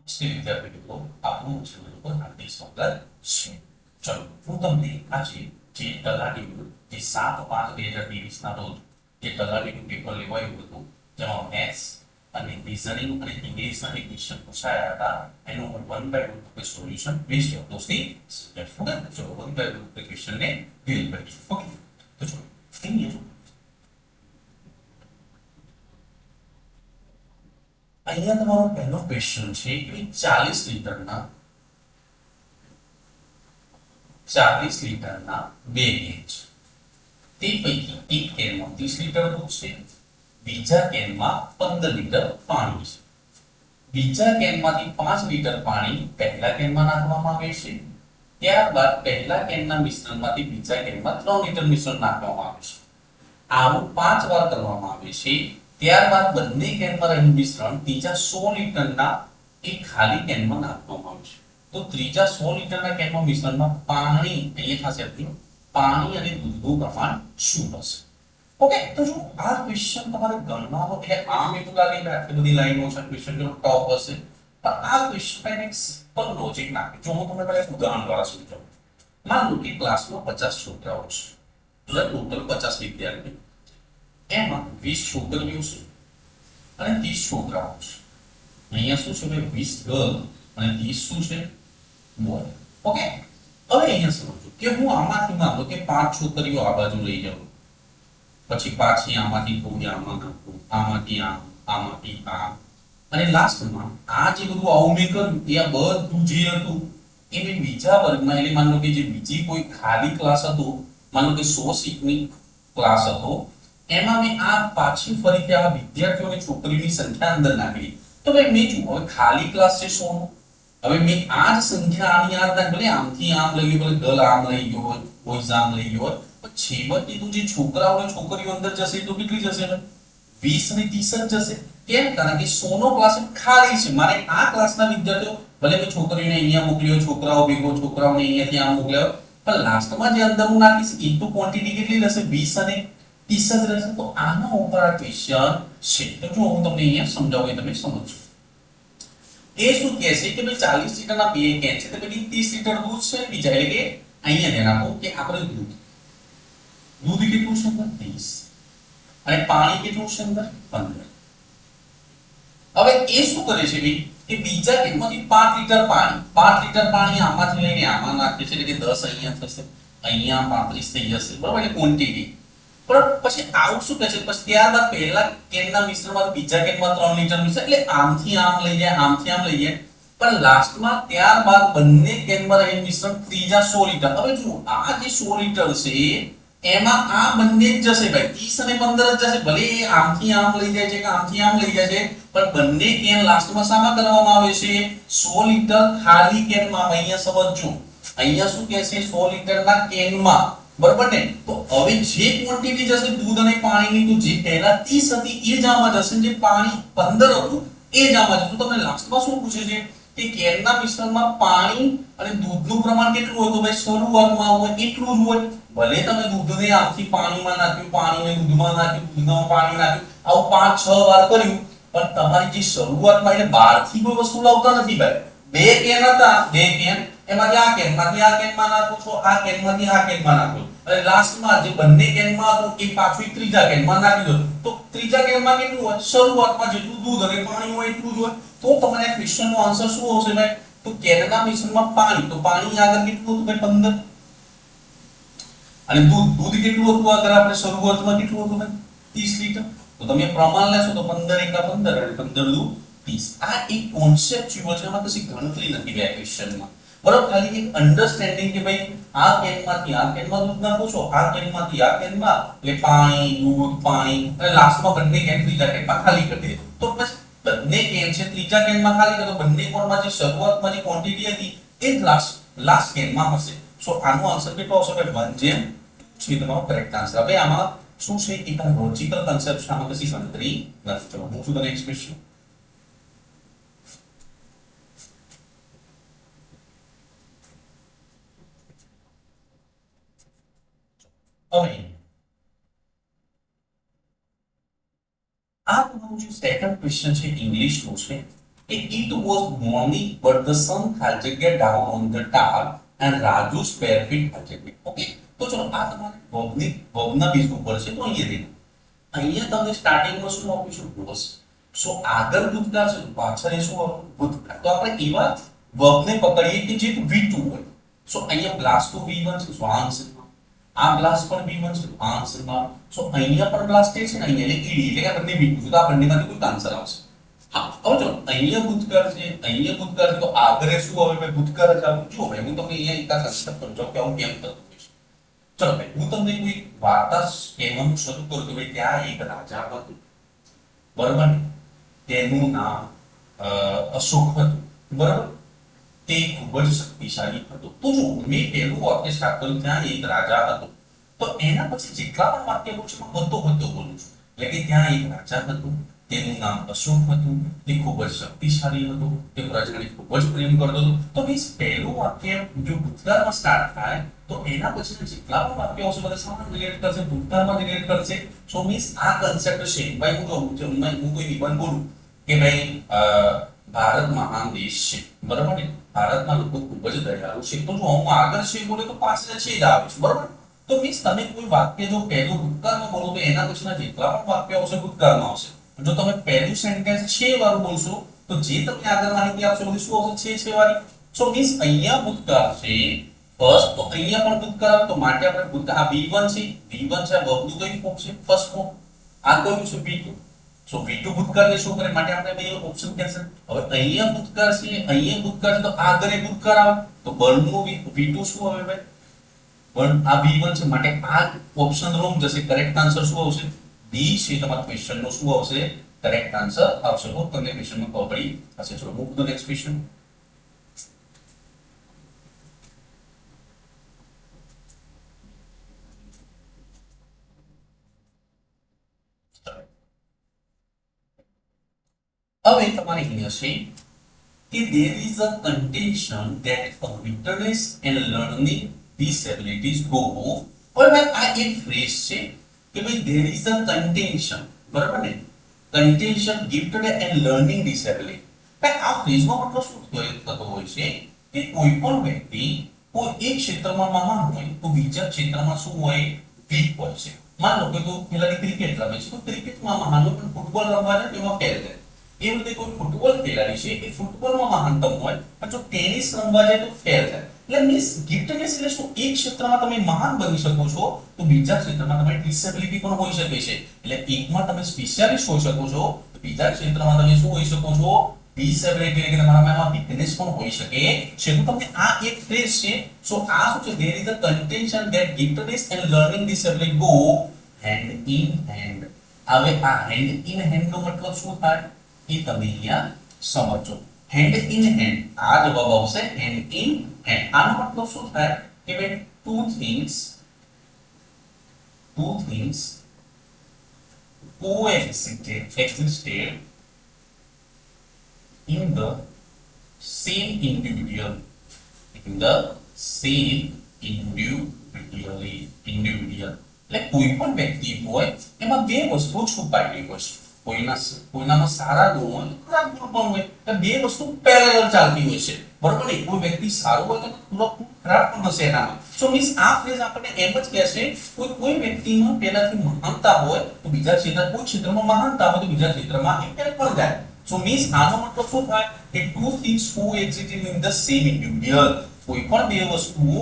નમસ્તે વિદ્યાર્થી મિત્રો, આપનું ચેનલ પર હાર્દિક સ્વાગત છે. ચલો હું તમને આજે જે તલાટીનું જે 7/5/2023 ના રોજ જે તલાટીનું પેપર લેવાયું હતું, જેમાં મેથ્સ અને રિઝનિંગ અને ઇંગ્લિશના જે ક્વેશ્ચન પૂછાયા હતા, એનું હું વન બાય વન સોલ્યુશન વિશે દોસ્તી ઓકે. ચલો વન બાય વન ક્વેશ્ચનને ડીલ કરીશું. ઓકે, તો ચલો અહીંયા તમારો પહેલો ક્વેશ્ચન છે કે 40 લીટરના બે કેન છે. તે પૈકી એક કેનમાં 30 લીટર દૂધ છે, બીજા કેનમાં 15 લીટર પાણી છે. બીજા કેનમાંથી 5 લીટર પાણી પહેલા કેનમાં નાખવામાં આવે છે, ત્યારબાદ પહેલા કેનના મિશ્રણમાંથી બીજા કેનમાં 3 લીટર મિશ્રણ નાખવામાં આવે છે. આવું 5 વાર કરવામાં આવે છે. ત્યારબાદ બંને કેનમાં રહેલું મિશ્રણ ત્રીજા 100 લીટરના એક ખાલી કેનમાં નાખવામાં આવે છે. તો ત્રીજા 100 લીટરના કેનમાં મિશ્રણમાં પાણી અહીંયા થશે આપણું પાણી અને દૂધનું પ્રમાણ શું હશે? ઓકે, તો જો આ ક્વેશ્ચન તમારે ગણવાનો એટલે આમ એવું લાગે કે આટલી બધી લાઈનો છે, ક્વેશ્ચન કેવો ટફ હશે, પણ આ ક્વેશ્ચન પર એક સિમ્પલ લોજિક નાખે. જો હું તમને પહેલા એક ઉદાહરણ દ્વારા સમજાવું. માન લો કે ક્લાસમાં 50 છોકરાઓ છે, એટલે ટોટલ 50 વિદ્યાર્થી, એમાં 20 છોકરીઓ છે અને 30 છોકરાઓ છે. અહીંયા શું છે ભાઈ, 20 ગર્લ અને 30 શું છે, બોય. ઓકે, હવે અહીંયા સમજો કે હું આમાંથી માન લો કે 5 છોકરીઓ આ બાજુ લઈ જાઉં, પછી પાછી આમાંથી થોડી આમાં નાખું, આમાંથી આમાંથી આમ, અને લાસ્ટમાં આ જે બધું આવું મેં કર્યું એ આ બધું જે હતું એ મેં બીજા વર્ગમાં, એટલે માન લો કે જે બીજી કોઈ ખાલી ક્લાસ હતો, માન લો કે 100 સીટની ક્લાસ હતો, એમાં મેં આ પાછી ફરીથી આ વિદ્યાર્થીઓની છોકરીઓની સંખ્યા અંદર નાખી. તો ભાઈ મેં જો હવે ખાલી ક્લાસ છે 100 નો, હવે મેં આ જ સંખ્યા આની આ નાખ, ભલે આમથી આમ લઈ ગયો, ભલે ગર્લ આમ લઈ ગયો હોય, બોયઝ આમ લઈ ગયો હોય, પણ છેવટે તો જે છોકરાઓ અને છોકરીઓ અંદર જશે તો કેટલી જશે? 20 અને 30 જ જશે. કેમ? કારણ કે 100 નો ક્લાસ ખાલી છે. મારે આ ક્લાસના વિદ્યાર્થીઓ, ભલે મેં છોકરીઓને અહીંયા મોકલ્યો, છોકરાઓ ભેગો છોકરાઓને અહીંયાથી આમ મોકલ્યો, પણ લાસ્ટમાં જે અંદર હું નાખીશ એ તો ક્વોન્ટિટી કેટલી રહેશે? 20 અને 30 જ રહેશે. તો આના ઉપર આ ક્વેશ્ચન છે. તો જો હું તમને અહીંયા સમજાવું એ તમે સમજો. એ શું કહે છે કે ભાઈ 40 લીટરના બે કેન છે, તો પછી 30 લીટર દૂધ છે, બીજા એટલે કે અહીંયા ધ્યાન આપો કે આપણે દૂધ કેટલું છે અંદર? 30. અને પાણી કેટલું છે અંદર? 15. હવે એ શું કરે છે ભાઈ કે બીજા કેનમાંથી 5 લીટર પાણી આમાંથી લઈને આમાં નાખે છે, એટલે કે 10 અહીંયા થશે, અહીંયા 35 થઈ જશે, બરાબર? એટલે ક્વોન્ટિટી. પણ પછી આવું શું કહે છે, પછી ત્યારબાદ પહેલા કેનના મિશ્રણમાં બીજા કેનમાં 3 લીટર મિશ્રણ, એટલે આમથી આમ લઈ જાય, આમથી આમ લઈ જાય, પણ લાસ્ટમાં ત્યારબાદ બંને કેનમાં રહેલું મિશ્રણ ત્રીજા 100 લીટર. હવે જુઓ આ જે 100 લીટર છે એમાં આ બંને જ જશે ભાઈ, 30 અને 15 જ જશે. ભલે એ આમથી આમ લઈ જાય છે કે આમથી આમ લઈ જાય છે, પણ બંને કેન લાસ્ટમાં શામાં કરવામાં આવે છે? 100 લીટર ખાલી કેનમાં. અહીંયા સમજજો, અહીંયા શું કહે છે? 100 લીટરના કેનમાં, બરાબર ને? તો હવે જે ક્વોન્ટિટી જશે દૂધ અને પાણીની, તો જે પહેલા 30 હતી એ જ આમાં જશે, જે પાણી 15 હતું એ જ આમાં જશે. તો તમને લાસ્ટમાં શું પૂછે છે કે કેનના મિશ્રણમાં પાણી અને દૂધનું પ્રમાણ કેટલું હોય? તો ભાઈ શરૂઆતમાં હોય એટલું જ હોય. ભલે તમે દૂધને આમથી પાણીમાં નાખ્યું, પાણીને દૂધમાં નાખ્યું, દૂધમાં પાણી નાખ્યું, આવું 5-6 વાર કર્યું, પણ તમારી જે શરૂઆતમાં એટલે બહારથી કોઈ વસ્તુ લાવતા નથી ભાઈ. બે કેન હતા, બે કેન, એમાંથી આ કેનમાંથી આ કેનમાં નાખો છો, આ કેનમાંથી આ કેનમાં નાખો, અને લાસ્ટમાં જે બંને કેનમાં હતું એ પાછું ત્રીજા કેનમાં નાખી દો. તો ત્રીજા કેનમાં કેટલું હોય? શરૂઆતમાં જેટલું દૂધ અને પાણી હોય એટલું જ હોય. તો તમારે આ ક્વેશ્ચનનો આન્સર શું આવશે ભાઈ? તો કેનના મિશ્રણમાં પાણી, તો પાણી આગળ કેટલું હતું ભાઈ? 15. અને દૂધ કેટલું હતું આગળ આપણે શરૂઆતમાં કેટલું હતું ભાઈ? 30 લીટર. તો તમે પ્રમાણ લેશો તો 15 એકા 15 અને 15 દુ 30. આ એક કોન્સેપ્ચ્યુઅલ છે, એમાં કશી ગણતરી નથી બે ક્વેશ્ચનમાં, બરાબર? ખાલી એક અન્ડરસ્ટેન્ડિંગ કે ભાઈ આ કેનમાંથી આ કેનમાં દૂધ નાખો છો, આ કેનમાંથી આ કેનમાં, એટલે પાણી દૂધ પાણી, અને લાસ્ટમાં બંને કેન ત્રીજા કેનમાં ખાલી કરી દે. તો બસ બંને કેન છે ત્રીજા કેનમાં ખાલી કરો, બંને કોણમાં જે શરૂઆતમાં જે ક્વોન્ટિટી હતી એ જ લાસ્ટ કેનમાં હશે. સો આનો આન્સર કેટલો આવશે ભાઈ? 1:2 છે તમારો કરેક્ટ આન્સર. હવે આમાં શું છે? એક લોજિકલ કન્સેપ્ટ છે, આમાં કશી ગણતરી નથી. ચલો હું છું ધ નેક્સ્ટ ક્વેશ્ચન. હવે આ તમારું જે સેકન્ડ ક્વેશ્ચન છે ઇંગ્લિશનું છે. કે it was morning but the sun ખાલી જગ્યા down on the tower and Raju's bare feet ખાલી જગ્યા. ઓકે, તો ચલો આ તમારે વર્બના બેઝ ઉપર છે. તો અહીંયા તમને સ્ટાર્ટિંગમાં શું આપીશું? was. સો આગળ ભૂતકાળ છે, પાછળ એ શું આવશે? ભૂતકાળ. તો આપણે એવા વર્બને પકડીએ કે જે V2 હોય. સો અહીંયા ગ્લાસ તો V1 છે, સો આન્સરમાં. આ ગ્લાસ પણ V1 છે, આન્સરમાં. સો અહીંયા પણ ગ્લાસ છે ને, અહીંયા એટલે ઈડી એટલે કે બંને V2 છે, તો આ બંનેમાંથી કોઈ આન્સર આવશે. હા, હવે ચલો અહીંયા ભૂતકાળ છે, અહીંયા ભૂતકાળ છે, તો આગળ શું આવે? ભાઈ ભૂતકાળ જ આવે. જો ભાઈ હું તમને અહીંયા એક કન્સેપ્ટ સમજાવું કે આવું કેમ થતું હોય છે. ચલો ભાઈ હું તમને કોઈ વાર્તા કહેવાનું શરૂ કરું તો ભાઈ ત્યાં એક રાજા હતું, બરાબર ને? તેનું નામ અશોક હતું, બરાબર? તે ખૂબ જ શક્તિશાળી હતો. તો જો મેં પહેલું વાક્ય સ્ટાર્ટ કર્યું ત્યાં એક રાજા હતો, તો એના પછી જેટલા પણ વાક્ય બોલું છું હતો બોલું છું. એટલે કે ત્યાં એક રાજા હતું, તેનું નામ અશોક હતું, તે ખૂબ જ શક્તિશાળી હતો, તે પ્રજાને ખૂબ જ પ્રેમ કરતો હતો. તો મીન્સ પહેલું વાક્ય જો ભૂતકાળમાં સ્ટાર્ટ થાય તો એના પછી જેટલા પણ વાક્યો હશે બધા સમાન રિલેટ કરશે, ભૂતકાળમાં રિલેટ કરશે. સો મીન્સ આ કન્સેપ્ટ છે. ભાઈ હું કોઈ નિબંધ બોલું કે ભાઈ ભારત મહાન દેશ છે, બરાબર ને? ભારતના લોકો ખૂબ જ દયાળુ છે, તો જો હું આગળ છે બોલે તો પાછળ છે જ આવે છે, બરાબર? તો મીન્સ તમે કોઈ વાક્ય જો પહેલું ભૂતકાળમાં બોલો તો એના પછીના જેટલા પણ વાક્યો આવશે ભૂતકાળમાં આવશે. જો તમે પહેલું સેન્ટેન્સ છે વાળું બોલશો તો જે તમને આગળ માહિતી આપશે બધી શું આવશે? છે વાળી. સો મીન્સ અહીંયા ભૂતકાળ છે ફર્સ્ટ, તો અહીંયા પણ ભૂતકાળ, તો માટે આપણે ભૂતકાળ આ V1 છે, V1 છે, વર્બનું કયું ફોર્મ છે? First form. આ કયું છે? V2. સો V2 ભૂતકાળને શું કરે? માટે આપણે બે ઓપ્શન કેન્સલ. હવે અહીંયા ભૂતકાળ છે, અહીંયા ભૂતકાળ છે, તો આગળ એ ભૂતકાળ આવે તો બળનું V2 શું આવે ભાઈ? પણ આ V1 છે, માટે આ ઓપ્શન રોંગ જશે. કરેક્ટ આન્સર શું આવશે? ડી છે. તમારા ક્વેશ્ચનનો શું આવશે? કરેક્ટ આન્સર આવશે. તો તમને ક્વેશ્ચનમાં ખબર પડી હશે. ચલો move to the next question. હવે તમારે અહીંયા છે કે there is a contention that witness and learning disabilities go. હવે ભાઈ આ એક ફ્રેઝ છે કે ભાઈ there is a contention, બરાબર ને? contention gifted and learning disability. ભાઈ આ ફ્રેઝનો મતલબ શું થતો હોય છે કે કોઈ પણ વ્યક્તિ કોઈ એક ક્ષેત્રમાં મહાન હોય તો બીજા ક્ષેત્રમાં શું હોય? વીક હોય છે. માન લો કે તો ખેલાડી ક્રિકેટ રમે છે, તો ક્રિકેટમાં મહાન હોય પણ ફૂટબોલ રમવા જાય તેમાં ફેલ જાય. એ રીતે કોઈ ફૂટબોલ ખેલાડી છે એ ફૂટબોલમાં મહાનતમ હોય પણ જો ટેનિસ રમવા જાય તો ફેલ જાય. એટલે મીન્સ ગિફ્ટનેસ એટલે શું? એક ક્ષેત્રમાં તમે મહાન બની શકો છો તો બીજા ક્ષેત્રમાં તમારી ડિસેબિલિટી પણ હોઈ શકે છે. એટલે એકમાં તમે સ્પેશિયાલિસ્ટ હોઈ શકો છો તો બીજા ક્ષેત્રમાં તમે શું હોઈ શકો છો? ડિસેબિલિટી એટલે કે તમારામાં વીકનેસ પણ હોઈ શકે છે. તો તમને આ એક ફ્રેઝ છે. સો આ શું છે? there is a contention that giftedness and learning disability go hand in hand. હવે આ hand in hand નો મતલબ શું થાય એ તમે અહીંયા સમજો. hand in hand આ જવાબ આવશે. hand in hand આનો મતલબ શું થાય કે ભાઈ two things coexisted in the same individual એટલે કોઈ પણ વ્યક્તિ હોય એમાં બે વસ્તુ છુપાયેલી હોય છે. કોઈનામાં સારા ગુણ હોય ખરાબ ગુણ પણ હોય, એટલે બે વસ્તુ પેરેલલ ચાલતી હોય છે, બરોબર ને? કોઈ વ્યક્તિ સારો હોય તો થોડો ખરાબ પણ હશે એનામાં. સો મીન્સ આ ફ્રેઝ આપણને એમ જ કહેશે કોઈ વ્યક્તિમાં પહેલાથી મહાનતા હોય તો બીજા કોઈ ક્ષેત્રમાં મહાનતા હોય તો બીજા ક્ષેત્રમાં એ ફેલ પણ જાય. સો મીન્સ આનો મતલબ શું થાય કે two things coexisting in the same individual. કોઈ પણ બે વસ્તુઓ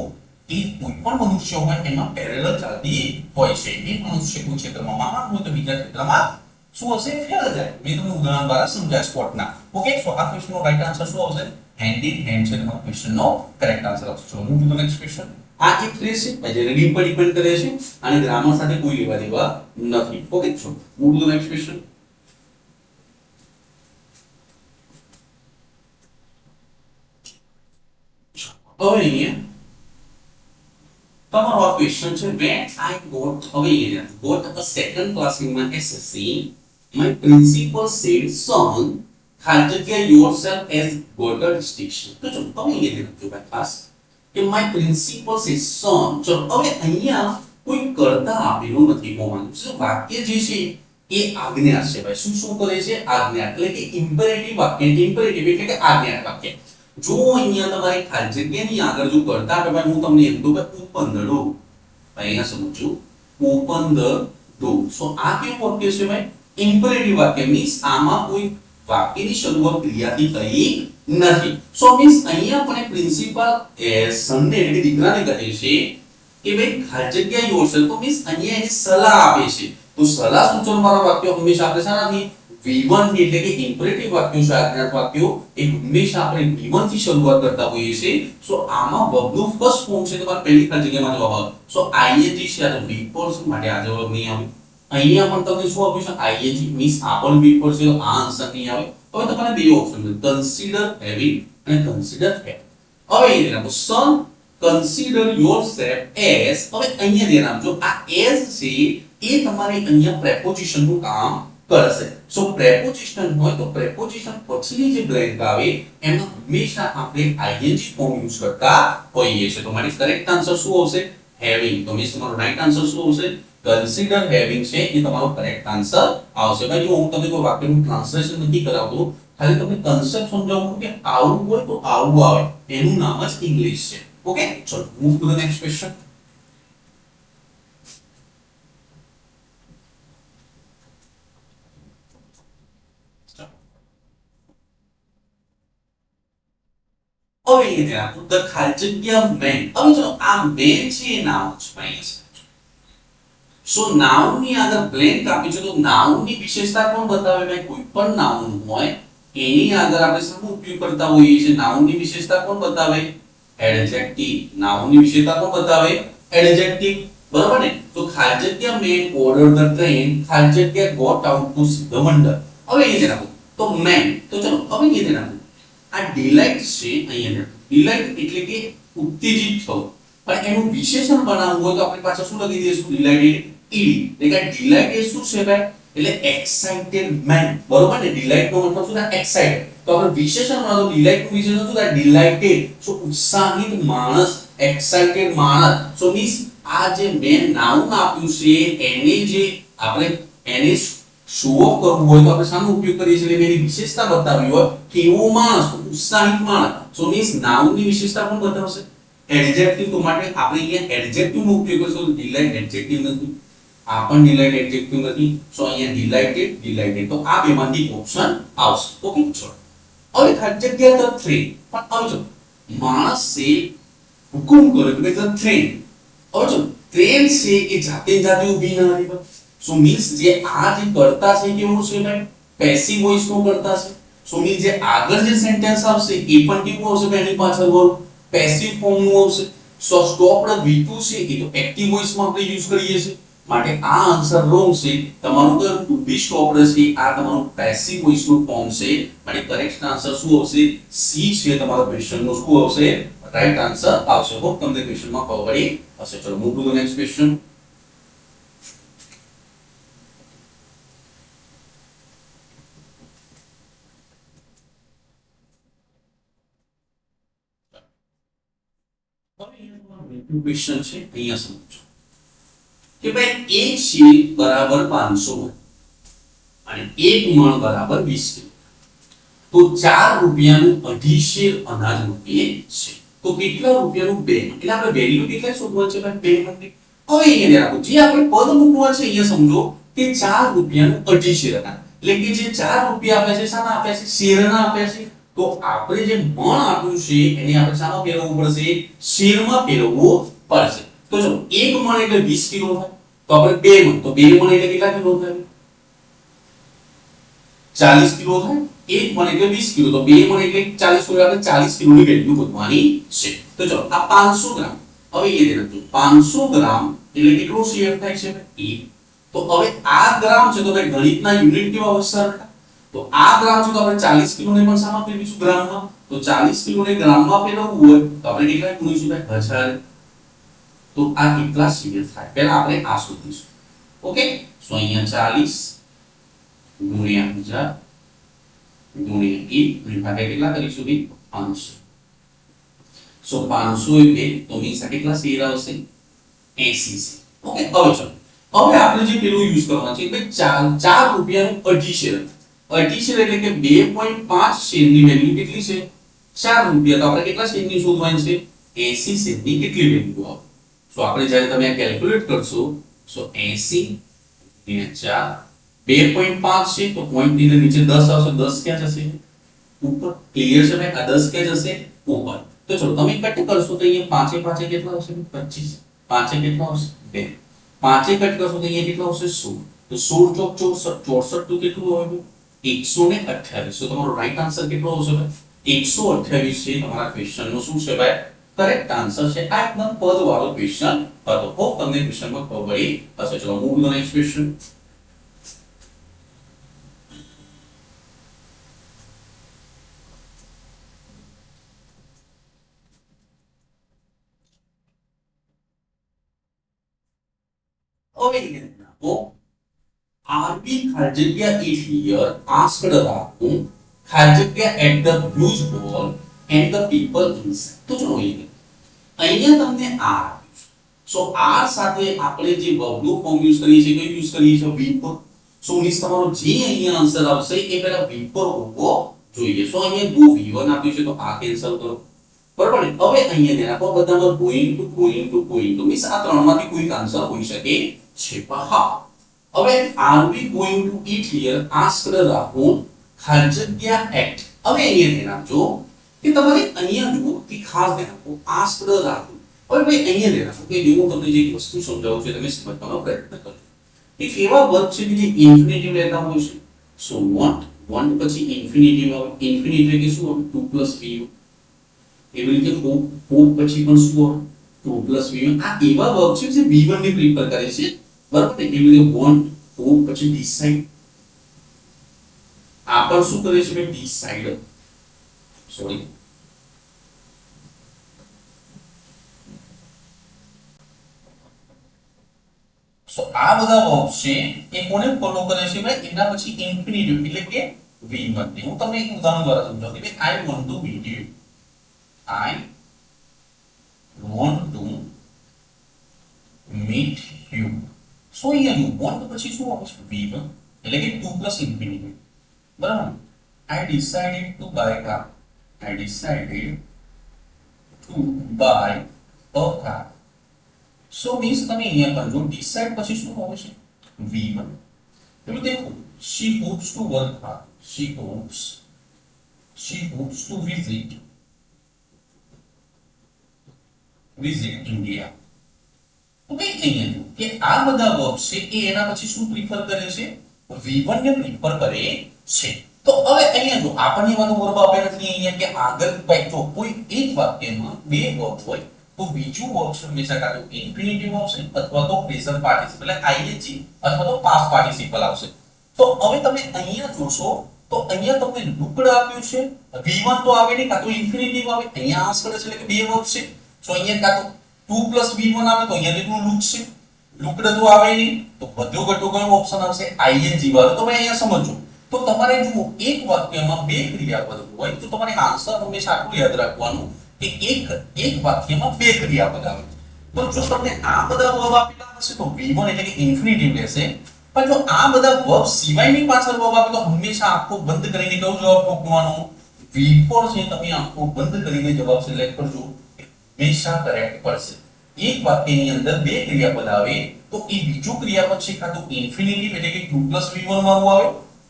એ કોઈ પણ મનુષ્ય હોય એમાં પેરેલલ ચાલતી હોય છે. એ મનુષ્ય કોઈ ક્ષેત્રમાં મહાન હોય તો બીજા ક્ષેત્રમાં શું હશે? ફેલ જાય. મેં તમને ઉદાહરણ દ્વારા સમજાવ્યા સ્પોટના. ઓકે, સો આ ક્વેશ્ચનનો રાઈટ આન્સર શું આવશે? hand in hand છે તમારો ક્વેશ્ચનનો કરેક્ટ આન્સર આવશે. ચલો move to the next question. આ એક ફ્રેઝ છે જે રીડિંગ પર ડિપેન્ડ કરે છે અને ગ્રામર સાથે કોઈ લેવા દેવા નથી. Okay, so move to the next question. હવે અહીંયા તમારો આ ક્વેશ્ચન છે when I got a second class in my SSC, my principal said son ખાલી જગ્યા yourself as got a distinction. તો ચલો તમે અહીંયા લખજો ભાઈ ખાસ કે my principal said son. ચલો હવે અહીંયા કોઈ કરતા આપેલું નથી હોવાનું. જો વાક્ય જે છે એ આજ્ઞા છે ભાઈ. શું શું કરે છે? આજ્ઞા. એટલે કે ઇમ્પેરેટિવ વાક્ય. ઇમ્પેરેટિવ એટલે કે આજ્ઞા વાક્ય. જો અહીંયા તમારે ખાલી જગ્યાની આગળ જો કરતા આપે ભાઈ, હું તમને એમ કહું કે ઓપન ધ ડોર, અહીંયા સમજો, ઓપન ધ ડોર. સો આ કેવું વાક્ય છે ભાઈ? ઇમ્પેરેટિવ વાક્ય. મીન્સ આમાં કોઈ વાક્યની શરૂઆત ક્રિયાથી થઈ નથી. સો મીન્સ અહીંયા પણ પ્રિન્સિપલ સનને એટલે કે દીકરાને કહે છે કે ભાઈ ખાલી જગ્યા યોરસેલ્ફ. તો મીન્સ અહીંયા એને સલાહ આપે છે. તો સલાહ સૂચન વાળા વાક્યો હંમેશા આપણે શાનાથી? V1 એટલે કે ઇમ્પેરેટિવ વાક્યો છે, આજ્ઞાર્થ વાક્યો, એ હંમેશા આપણે V1 થી શરૂઆત કરતા હોઈએ છીએ. સો આમાં વર્બનું ફર્સ્ટ ફોર્મ છે, તમારે પહેલી ખાલી જગ્યામાં જવાબ આવે. સો ing છે, આ તો V પર છે, માટે આ જવાબ નહીં આવે. અહીંયા પણ તમને શું આપ્યું છે? ing મીન્સ આ પણ V પર છે, તો આ આન્સર નહીં આવે. હવે તમારે બે ઓપ્શન છે, કન્સિડર હેવિંગ અને કન્સિડર હેવ. હવે એ ધ્યાન આપો, સન કન્સિડર યોરસેલ્ફ એઝ. હવે અહીંયા ધ્યાન આપજો, આ એઝ છે એ તમારે અહીંયા પ્રેપોઝિશન નું કામ કરશે. સો પ્રેપોઝિશન હોય તો પ્રેપોઝિશન પછીની જે બ્લેન્ક આવે એમાં હંમેશા આપણે ing ફોર્મ યુઝ કરતા હોઈએ છીએ. તો મારી કરેક્ટ આન્સર શું આવશે? હેવિંગ. તો મીન્સ તમારો રાઈટ આન્સર શું આવશે? કન્સિડર હેવિંગ છે એ તમારો કરેક્ટ આન્સર આવશે. ભાઈ જો હું તમને કોઈ વાક્યનું ટ્રાન્સલેશન નથી કરાવતો, ખાલી તમને કન્સેપ્ટ સમજાવું કે આવું હોય તો આવું આવે, એનું નામ જ ઇંગ્લિશ છે. ઓકે, ચલો move to the next question. હવે એ ધ્યાન આપો, ધ ખાલી જગ્યા મેન. હવે ચલો આ મેન છે એ નાઉન છે ભાઈ. સો નાઉન ની આગળ બ્લેન્ક આપી છે, તો નાઉન ની વિશેષતા કોણ બતાવે ભાઈ? કોઈ પણ નાઉન હોય એની આગળ આપણે શું ઉપયોગ કરતા હોઈએ છીએ? નાઉન ની વિશેષતા કોણ બતાવે? એડજેક્ટિવ. નાઉન ની વિશેષતા કોણ બતાવે? એડજેક્ટિવ. બરાબર ને? તો ખાલી જગ્યા મેન ઓર્ડર ધ ટ્રેન, ખાલી જગ્યા got out to see the wonder. હવે એ જણાવો તો મેન. તો ચલો હવે એ જણાવો, આ ડિલાઇટ છે અહીંયા. ડિલાઇટ એટલે કે ઉત્તેજિત થવું, પણ એનું વિશેષણ બનાવવું હોય તો આપણે પાછળ શું લખી દઈશું? Delighted ed. એટલે કે ડિલાઇટ એ શું છે ભાઈ? એટલે એક્સાઇટેડ મેન. બરોબર ને? ડિલાઇટ નો મતલબ શું થાય? એક્સાઇટેડ. તો આપણે વિશેષણ બનાવો, ડિલાઇટ નું વિશેષણ શું થાય? ડિલાઇટેડ. સો ઉત્સાહિત માણસ, એક્સાઇટેડ માણસ. સો મીન્સ આ જે મેન નાઉન આપ્યું છે એને જે આપણે એને શો ઓફ કરવું હોય તો આપણે શાનો ઉપયોગ કરીએ છીએ? એની વિશેષતા બતાવવી હોય, કેવો માણસ? ઉત્સાહિત માણસ. સો મીન્સ નાઉન ની વિશેષતા કોણ બતાવશે? એડજેક્ટિવ. તો માટે આપણે અહીંયા એડજેક્ટિવ નો ઉપયોગ કરીશું. ડિલાઇટ એડજેક્ટિવ નથી, આ પણ ડિલાઇટ એડજેક્ટિવ નથી. સો અહીંયા ડિલાઇટેડ, ડિલાઇટેડ. તો આ બેમાંથી ઓપ્શન આવશે. ઓકે, ચલો હવે ખાલી જગ્યા ધ ટ્રેન. પણ હવે જો માણસ છે હુકુમ કરે કે ધ ટ્રેન. હવે જો ટ્રેન છે એ જાતે ઊભી ના રહી. સો મીન્સ જે આ જે કરતા છે કેવું છે ભાઈ? પેસિવ વોઇસ નો કરતા છે. સો મીન્સ જે આગળ જે સેન્ટેન્સ આવશે એ પણ કેવું આવશે ભાઈ? એની પાછળ વર્બ પેસિવ ફોર્મ નું આવશે. સો સ્ટોપ્ડ V2 છે એ તો એક્ટિવ વોઇસ માં આપણે યુઝ કરીએ છીએ, માટે આ આન્સર રોંગ છે. તમારું તો ટુ બી સ્ટોપ્ડ છે, આ તમારું પેસિવ વોઇસ નું ફોર્મ છે, માટે કરેક્ટ આન્સર શું આવશે? સી છે તમારો ક્વેશ્ચન નો શું આવશે? રાઈટ આન્સર આવશે. હોપ તમને ક્વેશ્ચન માં ખબર પડી હશે. ચલો move to the next question. Question છે અહીંયા સમજો કે ભાઈ એક શીલ બરાબર 500 અને એક મણ બરાબર 20 કિલો. તો 4 રૂપિયાનું 2.5 શેર અનાજ મૂકીએ છે, તો કેટલા રૂપિયાનું બેગ? એટલે આપણે વેલ્યુ કેટલા શોધવા છે ભાઈ? બેગ માટે. હવે અહીંયા રાખો, જે આપણે પદ મૂકવા છે અહીંયા સમજો કે 4 રૂપિયાનું 2.5 શેર અનાજ, એટલે કે જે 4 રૂપિયા આપ્યા છે શાના આપ્યા છે? શેરના આપ્યા છે. તો આપણે જે મણ આપ્યું છે એને આપણે શામાં ફેરવવું પડશે? શેરમાં ફેરવવું પડશે. તો જો એક મણ એટલે 20 કિલો થાય, તો આપણે બે મણ, તો બે મણ એટલે કેટલા કિલો થાય? 40 કિલો થાય. એક મણ એટલે 20 કિલો, તો બે મણ એટલે 40 કિલો. આપણે 40 કિલોની વેલ્યુ શોધવાની છે. તો ચલો આ 500 ગ્રામ. હવે એ દેખો 500 ગ્રામ એટલે કેટલો શેર થાય છે? 1. તો હવે આ ગ્રામ છે તો ભાઈ ગણિતના યુનિટ કેવા હોય સરખા? તો આ ગ્રામ છે તો આપણે 40 કિલો ને પણ શામાં ફેરવીશું? ગ્રામમાં. તો 40 કિલો ને ગ્રામમાં ફેરવવું હોય તો આપણે કેટલા ગુણીશું ભાઈ? 1000. તો આ કેટલા શેર થાય? પહેલા આપણે આ શોધીશું. ઓકે, સો અહીંયા 40 ગુણ્યા 1000 ગુણ્યા 1 ભાગે કેટલા કરીશું ભાઈ? 500. સો 500 એટલે તો મીન્સ કેટલા શેર આવશે? 80 શેર. ઓકે, હવે ચલો હવે આપણે જે પેલું યુઝ કરવાનું છે કે 4 રૂપિયાનું અઢી શેર એટલે કે 2.5 શેરની વેલ્યુ કેટલી છે 4 રૂપિયા. તો આપણે કેટલા શેરની શોધવાની છે 80 શેરની કેટલી વેલ્યુ આવે. સો આપણે જ્યારે તમે આ કેલ્ક્યુલેટ કરશો સો 80 ગુણ્યા 4 2.5 છે તો પોઈન્ટ ની નીચે 10 આવશે 10 ક્યાં જશે ઉપર. ક્લિયર છે ભાઈ આ 10 ક્યાં જશે ઉપર. તો ચલો તમે કટ કરશો તો અહીંયા પાંચે પાંચે કેટલા આવશે 25 પાંચે કેટલા આવશે 2 પાંચે કટ કરશો તો અહીંયા કેટલા આવશે 16 તો 16 ચોક 64 તો કેટલું આવે 128. તો તમારો રાઈટ આન્સર કેટલો આવશે ભાઈ 128 છે તમારા ક્વેશ્ચન નો શું છે ભાઈ કરેક્ટ આન્સર છે. આ એકદમ પદ વાળો ક્વેશ્ચન હતો. હોપ તમને ક્વેશ્ચન માં ખબર પડી હશે. ચલો move to the next question. RB ખાલજગ્યા is here asked Rahul ખાલજગ્યા at the huge ball and the people inside. તો ચલો અહીંયા તમને R સો R સાથે આપણે જે વર્બનું ફોર્મ યુઝ કરીએ છીએ કયું યુઝ કરીએ છીએ V પર. સો મીન્સ તમારો જે અહીંયા આન્સર આવશે એ પહેલા V પર હોવો જોઈએ. સો અહીંયા દો V1 આપ્યું છે તો આ કેન્સલ કરો બરાબર ને. હવે અહીંયા ને આપો બધામાં ગોઈંગ ટુ મીન્સ આ ત્રણમાંથી કોઈ આન્સર હોઈ શકે છે. હા હવે are we going to eat here asked Rahul ખાલજગ્યા at. હવે અહીંયા ધ્યાન આપજો કે તમારે અહીંયા જુઓ કે ખાસ ધ્યાન આપો asked Rahul. હવે ભાઈ અહીંયા ધ્યાન આપો કે જો હું તમને જે વસ્તુ સમજાવું છું તમે સમજવાનો પ્રયત્ન કરજો. એક એવા વર્બ છે કે જે ઇન્ફિનિટિવ લેતા હોય છે. સો want પછી ઇન્ફિનિટિવ આવે. ઇન્ફિનિટિવ એટલે શું આવે 2 + v. એવી રીતે hope પછી પણ શું આવે 2 + v. આ એવા વર્બ છે જે v1 ને પ્રિફર કરે છે બરાબર ને. એવી રીતે want hope પછી decide આ પણ શું કરે છે ભાઈ decide સોરી સો આ બધા વર્બ છે એ કોને ફોલો કરે છે ભાઈ એના પછી ઇન્ફિનિટિવ એટલે કે v1 ને. હું તમને એક ઉદાહરણ દ્વારા સમજાવું કે I want to meet you. I want to meet you. સો અહીંયા you want પછી શું આવશે v1 એટલે કે 2 + ઇન્ફિનિટિવ બરાબર. I decided to buy a car. I decided to buy a car. So means તમે અહીંયા કરજો decide પછી શું આવશે v1. એટલે દેખો she hopes to work hard. She hopes to visit India. તો કઈ અહીંયા જો કે આ બધા વર્બ છે એ એના પછી શું પ્રિફર કરે છે v1 ને પ્રિફર કરે છે. તો હવે અહીંયા જો આપણને એવાનો વર્બ આપેલ નથી અહીંયા કે આગળ ભાઈ જો કોઈ એક વાક્યમાં બે વર્બ હોય તો બીજું વર્બ હંમેશા કાં તો ઇન્ફિનિટિવ આવશે અથવા તો પ્રેઝન્ટ પાર્ટિસિપલ એટલે ing અથવા તો પાસ્ટ પાર્ટિસિપલ આવશે. તો હવે તમે અહીંયા જોશો તો અહીંયા તમને લુકડ આપ્યું છે v1 તો આવે નહીં કાં તો ઇન્ફિનિટિવ આવે. અહીંયા આન્સર કરે છે એટલે કે બે વર્બ છે. સો અહીંયા કાં તો 2 + v1 આવે તો અહીંયા કેટલું લુક છે લુકડ તો આવે નહીં તો બધું ઘટો કયો ઓપ્શન આવશે ing વાળો. તો ભાઈ અહીંયા સમજો તો તમારે જો એક વાક્યમાં બે ક્રિયાપદ હોય તો તમારે આન્સર હંમેશા આટલું યાદ રાખવાનું કે એક વાક્યમાં બે ક્રિયાપદ આવે. તો જો તમને આ બધા વર્બ આપેલા હશે તો v1 એટલે કે ઇન્ફિનિટિવ રહેશે. પણ જો આ બધા વર્બ સિવાયની પાછળ વર્બ આપે તો હંમેશા આંખો બંધ કરીને કયો જવાબ ઠોકવાનો v4 છે. તમે આંખો બંધ કરીને જવાબ સિલેક્ટ કરજો હંમેશા કરેક્ટ પડશે. એક વાક્યની અંદર બે ક્રિયાપદ આવે તો એ બીજું ક્રિયાપદ છે કાં તો ઇન્ફિનિટિવ એટલે કે 2 + v1 વાળું આવે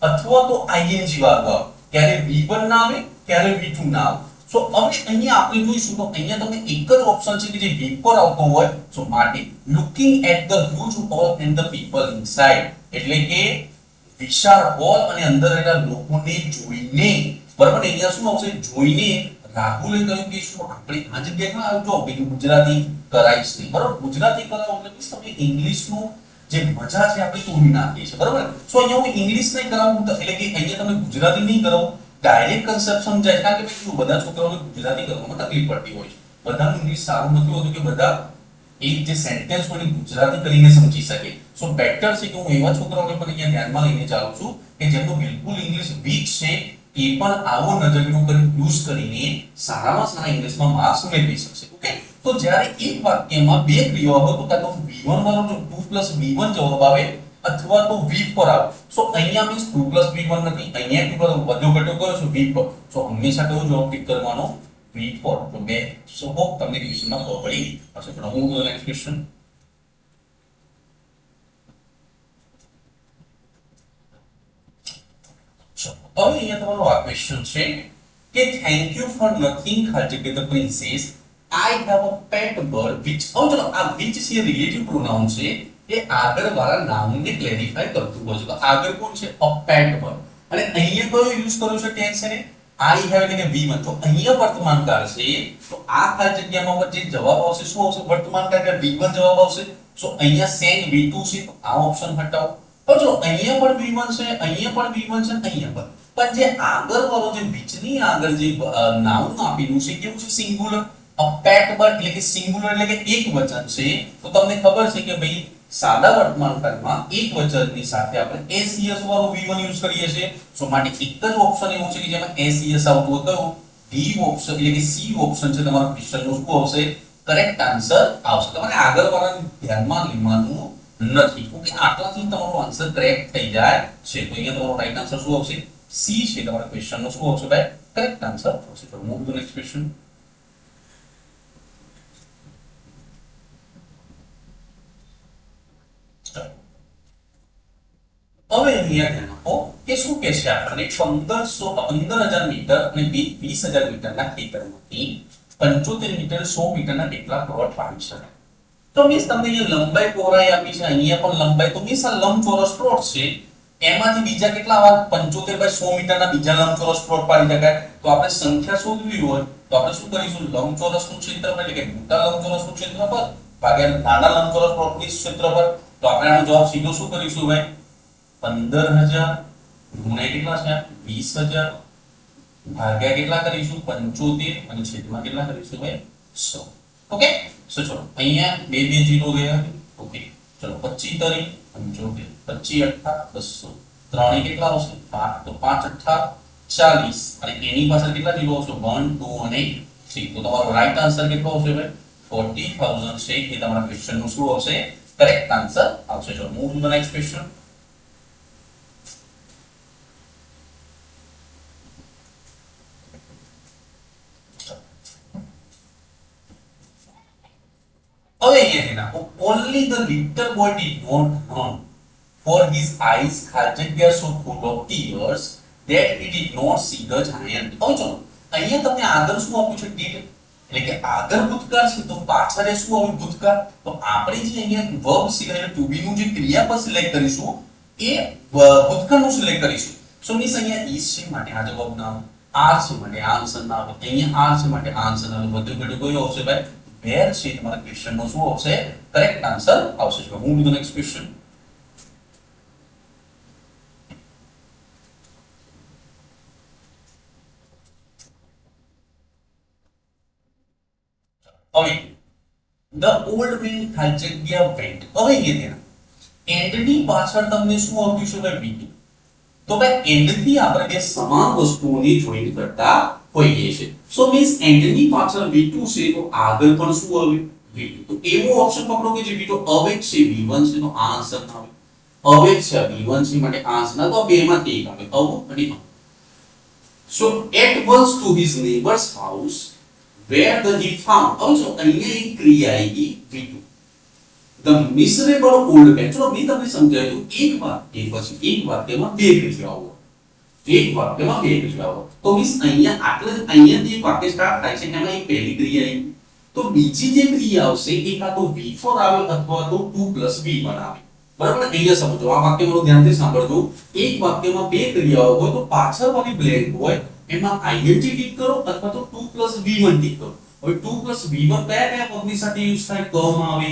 અથવા તો ing વાળું આવે. ક્યારે v1 ના આવે ક્યારે v2 ના આવે. સો હવે અહીંયા આપણે જોઈશું તો અહીંયા તમને એક જ ઓપ્શન છે કે જે v4 આવતો હોય. સો માટે looking at the huge hall and the people inside એટલે કે વિશાળ હોલ અને અંદર રહેલા લોકોને જોઈને બરાબર. અહીંયા શું આવશે જોઈને. રાહુલે કહ્યું કે શું આપણે આ જગ્યાએ આવજો કે ગુજરાતી કરાઈશ નહીં બરાબર. ગુજરાતી કરાવો એટલે મીન્સ તમે ઇંગ્લિશનું જે મજા છે આપણે તોડી નાખીએ છીએ બરાબર. સો અહીંયા હું ઇંગ્લિશ નહીં કરાવું એટલે કે અહીંયા તમે ગુજરાતી નહીં કરાવો ડાયરેક્ટ કન્સેપ્ટ સમજાય. કારણ કે ભાઈ બધા છોકરાઓને ગુજરાતી કરવામાં તકલીફ પડતી હોય છે. બધાનું ઇંગ્લિશ સારું નથી હોતું કે બધા એક જે સેન્ટેન્સ હોય ગુજરાતી કરીને સમજી શકે. સો બેટર છે કે હું એવા છોકરાઓને પણ અહીંયા ધ્યાનમાં લઈને ચાલું છું કે જેમનું બિલકુલ ઇંગ્લિશ વીક છે એ પણ આવો નજરિયો યુઝ કરીને સારામાં સારા ઇંગ્લિશમાં માર્ક્સ મેળવી શકશે. ઓકે તો જ્યારે એક વાક્યમાં બે ક્રિયાઓ હોય તો કાં તો v1 v1 વાળો જો 2 + v1 જવાબ આવે અથવા તો v4 આવે સો અહીંયા મીન્સ 2 + v1 નથી અહીંયા શું કરો વધુ ઘટો કરો છો v4 સો હંમેશા કયો જવાબ ટિક કરવાનો v4 તો બે સો હોપ તમને ક્વેશ્ચનમાં ખબર પડી હશે તો હું નેક્સ્ટ ક્વેશ્ચન હવે અહીંયા તમારો આ ક્વેશ્ચન છે કે થેન્ક યુ ફોર નથિંગ ખાલી the princess I have a pet bird which હવે ચલો આ which છે રિલેટિવ પ્રોનાઉન છે એ આગળ વાળા નાઉનને ક્લેરિફાય કરતું હોય છે તો આગળ કોણ છે a pet bird અને અહીંયા કયો યુઝ કર્યો છે ટેન્સ છે ને I have એટલે કે v1 તો અહીંયા વર્તમાન કાળ છે તો આ ખાલી જગ્યામાં વચ્ચે જવાબ આવશે શું આવશે વર્તમાન કાળ એટલે v1 જવાબ આવશે સો અહીંયા સેન v2 છે તો આ ઓપ્શન હટાવો હવે જો અહીંયા પણ v1 છે અહીંયા પણ v1 છે અહીંયા પણ જે આગળ વાળો જે which ની આગળ જે નાઉન આપેલું છે કેવું છે સિંગ્યુલર a pet bird એટલે કે સિંગ્યુલર એટલે કે એક વચન છે તો તમને ખબર છે કે ભાઈ સાદા વર્તમાન કાળમાં એક વચનની સાથે આપણે SES વાળો v1 યુઝ કરીએ છીએ સો માટે એક જ ઓપ્શન એવું છે કે જેમાં SES આવતું હોય કયો ડી ઓપ્શન એટલે કે સી ઓપ્શન છે તમારા ક્વેશ્ચનનો શું આવશે કરેક્ટ આન્સર આવશે તમારે આગળ વાળાને ધ્યાનમાં લેવાનું નથી ઓકે આટલાથી તમારો આન્સર કરેક્ટ થઈ જાય છે તો અહીંયા તમારો રાઈટ આન્સર શું આવશે સી છે તમારા ક્વેશ્ચનનો શું આવશે ભાઈ કરેક્ટ આન્સર આવશે તો મૂવ ટુ નેક્સ્ટ ક્વેશ્ચન હવે અહીંયા ધ્યાન આપો કે શું કે છે આપણને 15000 મીટર અને 20000 મીટરના ખેતરમાંથી 75 મીટર 100 મીટરના કેટલા પ્લોટ પાડી શકાય તો મીન્સ તમને અહીંયા લંબાઈ પહોળાઈ આપી છે અહીંયા પણ લંબાઈ તો મીન્સ આ લંબચોરસ પ્લોટ છે એમાંથી બીજા કેટલા આવા 75/100 મીટરના બીજા લંબચોરસ પ્લોટ પાડી શકાય તો આપણે સંખ્યા શોધવી હોય તો આપણે શું કરીશું લંબચોરસનું ક્ષેત્રફળ એટલે કે મોટા લંબચોરસનું ક્ષેત્રફળ ભાગ્યા નાના લંબચોરસ પ્લોટનું ક્ષેત્રફળ તો આપણે આનો જવાબ સીધો શું કરીશું ભાઈ 15000 ગુણ્યા કેટલા છે 20000 ભાગ્યા કેટલા કરીશું 75 અને છેદમાં કેટલા કરીશું ભાઈ 100 ઓકે સો ચલો અહીંયા બે બે જીરો ગયા ઓકે ચલો 25 તરી 75 25 8 200 ત્રણે કેટલા આવશે 5 તો 5 8 40 અને એની પાછળ કેટલા જીરો આવશે 1 2 અને 3 તો તમારો રાઈટ આન્સર કેટલો આવશે ભાઈ 40000 છે એ તમારા ક્વેશ્ચનનું શું આવશે કરેક્ટ આન્સર આવશે ચલો move to the next question હવે અહીંયા only the little boy did not run for his eyes ખાલી જગ્યા so full of tears that he did not see the giant હવે ચલો અહીંયા તમને આગળ શું આપ્યું છે did એટલે કે આગળ ભૂતકાળ છે તો પાછળ શું આવ્યું ભૂતકાળ તો આપણે જે અહીંયા verb સિલેક્ટ એટલે to be નું જે ક્રિયાપદ સિલેક્ટ કરીશું એ ભૂતકાળનું સિલેક્ટ કરીશું સો મીન્સ અહીંયા is છે માટે આ જવાબ ના આવે are છે માટે આ આન્સર ના આવે અહીંયા are છે માટે આ આન્સર ના આવે બધું ઘટકો કયો આવશે ભાઈ where છે તમારા ક્વેશ્ચનનો શું આવશે કરેક્ટ આન્સર આવશે જો move to the next question હવે the old man ખાલી જગ્યા went હવે અહીંયા એન્ડ ની પાછળ તમને શું આપ્યું છે ભાઈ v2 તો ભાઈ એન્ડ થી આપણે બે સમાન વસ્તુઓને જોઈન કરતા હોઈએ છે સો મીન્સ એન્ડ ની પાછળ v2 છે તો આગળ પણ શું આવે v2 તો એવો ઓપ્શન પકડો કે જે v2 અવેજ છે v1 છે તો આ આન્સર ના આવે અવેજ છે v1 છે માટે આન્સર ના તો બે માંથી એક આવે અવ અને સો at once to his neighbor's house where the he found also અહીંયા એક ક્રિયા આવી v2 the miserable old man ચલો મેં તમને સમજાવ્યું એક પછી એક વાક્યમાં બે ક્રિયાઓ એક વાક્યમાં બે ક્રિયાઓ તો મીન્સ અહીંયા આટલે અહીંયાથી એક વાક્ય સ્ટાર્ટ થાય છે એમાં એક પહેલી ક્રિયા આવી તો બીજી જે ક્રિયા આવશે એ કાં તો v4 આવે અથવા તો 2 + v1 આવે બરાબર અહીંયા સમજો આ વાક્ય મારું ધ્યાનથી સાંભળજો એક વાક્યમાં બે ક્રિયાઓ હોય તો પાછળ વાળી બ્લેન્ક હોય એમાં ing ટિક કરો અથવા તો 2 + v1 ટિક કરો હવે 2 + v1 કયા પદની સાથે યુઝ થાય કમ આવે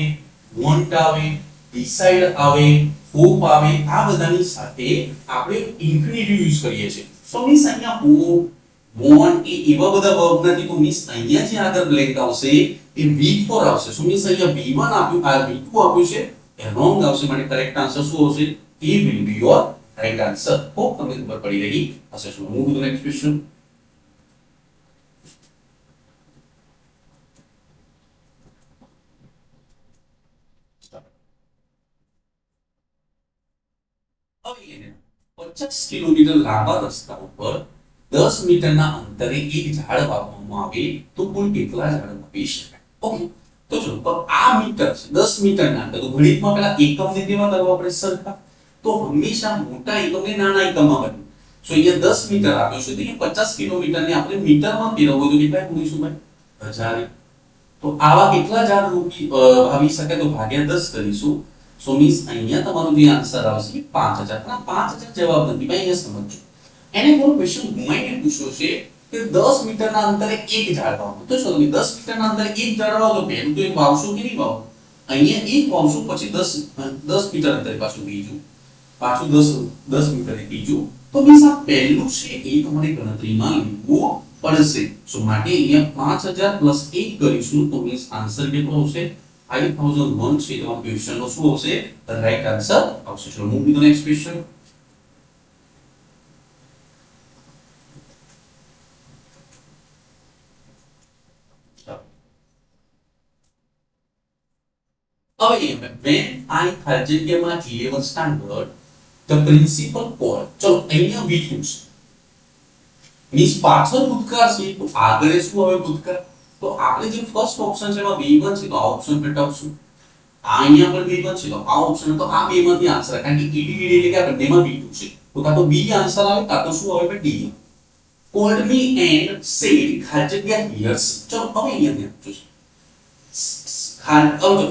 want આવે decide આવે hope આવે આ બધાની સાથે આપણે ઇન્ફિનિટિવ યુઝ કરીએ છીએ સો મીન્સ અહીંયા hope want એ એવા બધા વર્બ નથી તો મીન્સ અહીંયા જે આગળ બ્લેન્ક આવશે એ v4 આવશે સો મીન્સ અહીંયા v1 આપ્યું આ v2 આપ્યું છે એ રોંગ આવશે માટે કરેક્ટ આન્સર શું આવશે એ will be your right answer hope તમને ખબર પડી રહી હશે so move to the next question હવે એને 50 કિલોમીટર લાંબા રસ્તા ઉપર 10 મીટરના અંતરે એક ઝાડ વાવવામાં આવે તો કુલ કેટલા ઝાડ વાવી શકાય? ઓકે, તો જો તો આ મીટર છે 10 મીટરના અંતરે, તો ગણિતમાં પેલા એકમને કેવા કરવા પડે સરખા, તો હંમેશા મોટા એકમને નાના એકમમાં બદલો. સો અહીંયા 10 મીટર આપ્યો છે તો અહીંયા 50 કિલોમીટરને આપણે મીટરમાં ફેરવવું તો કેટલા મૂકીશું ભાઈ? 1000. તો આવા કેટલા ઝાડ વાવી શકાય? તો ભાગ્યા 10 કરીશું. સો મીન્સ અહીંયા તમારો જે આન્સર આવશે 5000. પણ 5000 જવાબ નથી ભાઈ, અહીંયા સમજજો. એને થોડો ક્વેશ્ચન ઘુમાઈને પૂછ્યો છે કે 10 મીટરના અંતરે એક ઝાડ વાવો. તો ચલો 10 મીટરના અંતરે એક ઝાડ વાવો તો પહેલું તો એક વાવશું કે નહીં વાવો? અહીંયા એક વાવશું, પછી 10 મીટર અંતરે પાછું બીજું, પાછું 10 મીટરે બીજું. તો મીન્સ આ પહેલું છે એ તમારે ગણતરીમાં લેવું પડશે. સો માટે અહીંયા 5000 પ્લસ 1 કરીશું તો મીન્સ આન્સર કેટલો આવશે? 5001 છે. તો આ ક્વેશ્ચનનો શું આવશે? ધ રાઈટ આન્સર આવશે. ચલો move to the next question. હવે when I ખાજગીયામાં 11th standard the principal called, ચલો અહીંયા બીજું છે મીન્સ પાછળ ભૂતકાળ છે તો આગળ શું આવે ભૂતકાળ? તો આપણે જે ફર્સ્ટ ઓપ્શન છે એમાં v1 છે તો આ ઓપ્શન પેટાવશું, આ અહીંયા પર v1 છે તો આ ઓપ્શન, તો આ બે માંથી આન્સર, કારણ કે ed એટલે કે આ બંનેમાં v2 છે તો કાં તો b આન્સર આવે કાં તો શું આવે d. called me and said ખાજગીયા hears. ચલો હવે અહીંયા ધ્યાન આપજો.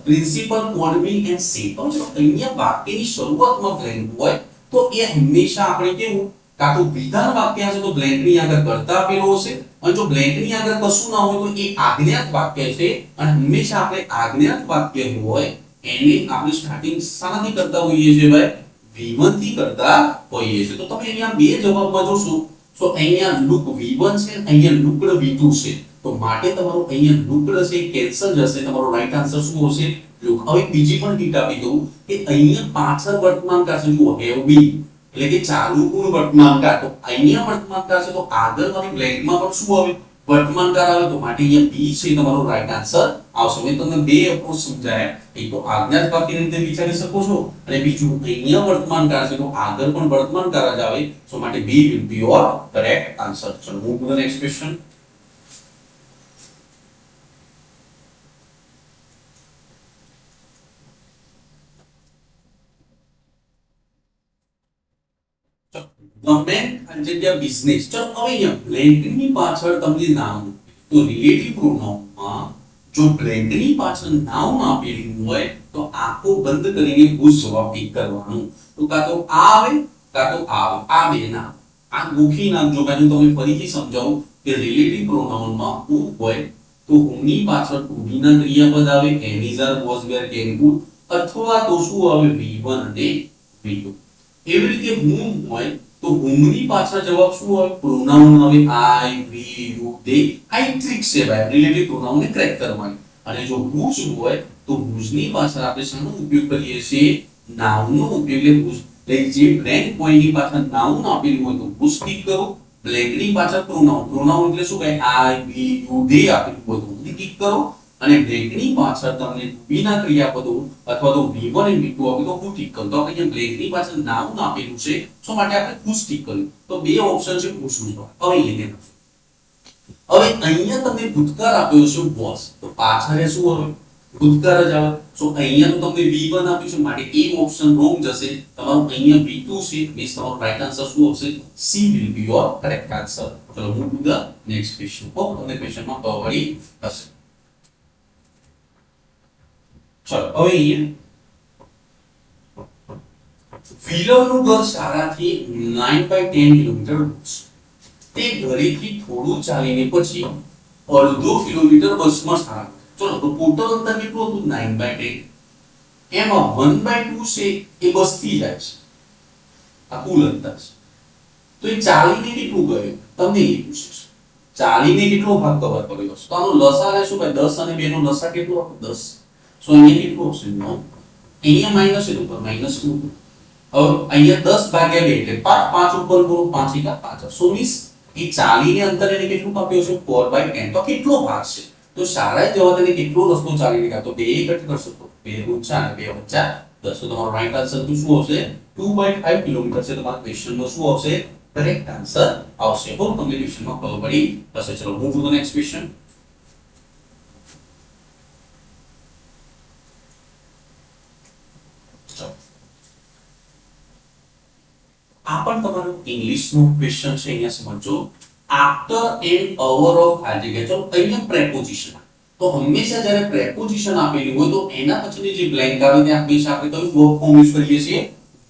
Principal called me and said. તો જો અહીંયા વાક્યની શરૂઆતમાં બ્લેન્ક હોય તો એ હંમેશા આપણે કેવું, કાં તો વિધાન વાક્ય હશે તો બ્લેન્ક ની આગળ કરતા આપેલો હશે, અને જો બ્લેન્ક ની આગળ કશું ના હોય તો એ આજ્ઞાત વાક્ય છે. અને હંમેશા આપણે આજ્ઞાત વાક્ય હોય એને આપણે સ્ટાર્ટિંગ શાનાથી કરતા હોઈએ છીએ ભાઈ? v1 થી કરતા હોઈએ છીએ. તો તમે અહીંયા બે જવાબમાં જોશો તો અહીંયા લુક v1 છે, અહીંયા લુકડ v2 છે. તો માટે તમારો અહીંયા લુકડ છે કેન્સલ જશે, તમારો રાઈટ આન્સર શું હશે? લુક. હવે બીજી પણ ટીપ આપી દઉં કે અહીંયા પાછળ વર્તમાનકાળ છે, જુઓ હેવ બીન એટલે કે ચાલુ પૂર્ણ વર્તમાનકાળ. તો અહીંયા વર્તમાનકાળ છે તો આગળવાળી બ્લેન્કમાં પણ શું આવે? વર્તમાનકાળ આવે. તો માટે અહીંયા બી છે તમારો રાઈટ આન્સર આવશે. મેં તમને બે એપ્રોચ સમજાયા, એક તો આજ્ઞાત વાક્યની રીતે વિચારી શકો છો, અને બીજું અહીંયા વર્તમાનકાળ છે તો આગળ પણ વર્તમાનકાળ જ આવે. સો માટે B will be your correct answer. ચલો move to the next question. Government જગ્યા બિઝનેસ. ચલો હવે અહીંયા બ્લેન્કની પાછળ તમને નામ, તો રિલેટિવ પ્રોનાઉનમાં જો બ્લેન્કની પાછળ નામ આપેલું હોય તો આંખો બંધ કરીને પૂછ જવાબ ટીક કરવાનું. તો કાં તો આ આવે કાં તો આ આવે, આ બે નામ આ ગોખી નાખજો. હું તમને ફરીથી સમજાવું કે રિલેટિવ પ્રોનાઉનમાં who હોય તો who ની પાછળ to be ના ક્રિયાપદ આવે, am is are was were can could, અથવા તો શું આવે? v1 અને v2. એવી રીતે whom હોય તો whom ની પાછળ જવાબ શું આવે? પ્રોનાઉન આવે I, we, you, they. આ એક ટ્રિક છે ભાઈ રિલેટિવ પ્રોનાઉન ને ક્રેક કરવાની. અને જો whose હોય તો whose ની પાછળ આપણે શાનો ઉપયોગ કરીએ છીએ? નાઉન નો ઉપયોગ. એટલે whose એટલે જે બ્લેન્ક પોઈન્ટ ની પાછળ નાઉન આપેલું હોય તો whose ટીક કરો, બ્લેન્ક ની પાછળ પ્રોનાઉન, પ્રોનાઉન એટલે શું કહે? I, we, you, they આપેલું હોય તો who ટીક કરો, અને બ્લેન્ક ની પાછળ તમને be ના ક્રિયાપદો અથવા તો v1 અને v2 આપે તો who ટીક કરો. તો આપણે અહીંયા બ્લેન્ક ની પાછળ નાઉન આપેલું છે સો માટે આપણે whose ટીક કર્યું. તો બે ઓપ્શન છે whose નો. હવે અહીંયા હવે અહીંયા તમને ભૂતકાળ આપ્યો છે was, તો પાછળ શું આવે? ભૂતકાળ જ આવે. સો અહીંયા તો તમને v1 આપ્યું છે માટે એ ઓપ્શન રોંગ જશે. તમારું અહીંયા v2 છે, મીન્સ તમારો રાઈટ આન્સર શું આવશે? c will be your correct answer. ચલો move to the next question. Hope તમને ક્વેશ્ચનમાં ખબર પડી હશે. ચલો હવે અહીંયા વિલવનું ઘર શાળાથી 9/10 કિલોમીટર દૂર છે. તે ઘરેથી થોડું ચાલીને પછી અડધો કિલોમીટર બસમાં શાળા. ચલો તો ટોટલ અંતર કેટલું હતું? 9/10. એમાં 1/2 છે એ બસથી જાય છે, આ કુલ અંતર છે. તો એ ચાલીને કેટલું ગયું તમને એ પૂછે છે. ચાલીને કેટલો ભાગ કવર કર્યો છે? તો આનો લસા લેશું ભાઈ, 10 અને 2 નો લસા કેટલો આવે? 10. સો અહીંયા કેટલું હશે? 9. અહીંયા માઈનસ છે ઉપર -2. હવે અહીંયા 10 ભાગ્યા 2 એટલે 5 ઉપર બોલો 5 * 5. સો મીન્સ એ ચાલીને અંતર એને કેટલું કાપ્યો છે? 4/10. તો કેટલો ભાગ છે? તો શાળાએ જવા તેને કેટલો રસ્તો ચાલીને કાપ્યો? 2 એકઠ કરશો તો 2 * 4 2 * 10 તો તમારો રાઈટ આન્સર શું આવશે 2/5 કિલોમીટર છે તમારા ક્વેશ્ચનમાં શું આવશે કરેક્ટ આન્સર આવશે તો તમને ક્વેશ્ચનમાં ખબર પડી હશે ચલો move to the next question આ પણ તમારું ઇંગ્લિશનું ક્વેશ્ચન છે અહીંયા સમજો આફ્ટર એન અવર ઓફ આ જગ્યા ચલો અહીંયા પ્રેપોઝિશન તો હંમેશા જ્યારે પ્રેપોઝિશન આપેલી હોય તો એના પછીની જે બ્લેન્ક આવે ત્યાં હંમેશા આપણે કયું વર્બ ફોર્મ યુઝ કરીએ છીએ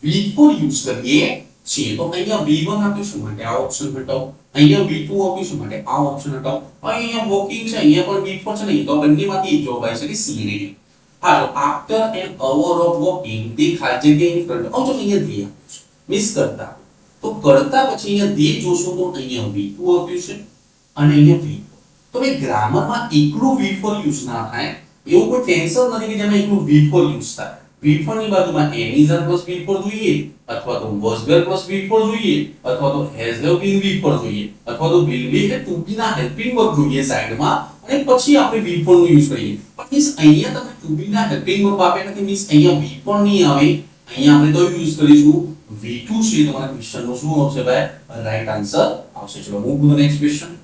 V4 યુઝ કરીએ છીએ તો અહીંયા V1 આપીશું માટે આ ઓપ્શન હટાવો અહીંયા V2 આપીશું માટે આ ઓપ્શન હટાવો અહીંયા વોકિંગ છે અહીંયા પણ V4 છે ને તો બંનેમાંથી એક જવાબ આવી શકે C નહીં હાલો after an hour of walking તે ખાલી જગ્યા ઇન ફ્રન્ટ આવ જો અહીંયા દિયા મિસ કરતા તો કરતા પછી અહીંયા દે જોશો તો અહીંયા V2 આપ્યું છે અને અહીંયા V4 તો ભાઈ ગ્રામરમાં એકલું V4 યુઝ ના થાય એવું કોઈ ટેન્શન નથી કે જેમાં એકલું V4 યુઝ થાય V4 ની બાજુમાં એનિઝર V4 જોઈએ અથવા તો વોઝવેર V4 જોઈએ અથવા તો હેઝ હેવ બીન V4 જોઈએ અથવા તો વિલ બી કે ટુ બી ના હેલ્પિંગ વર્બ જોઈએ સાઈડમાં અને પછી આપણે V4 નો યુઝ કરીએ પણ મીન્સ અહીંયા તમે ટુ બી ના હેલ્પિંગ વર્બ આપે નથી મીન્સ અહીંયા V4 નહીં આવે અહીંયા આપણે તો યુઝ કરીશું V2 છે તમારા ક્વેશ્ચન નો શું આવશે ભાઈ રાઈટ આન્સર આવશે ચલો move to the next question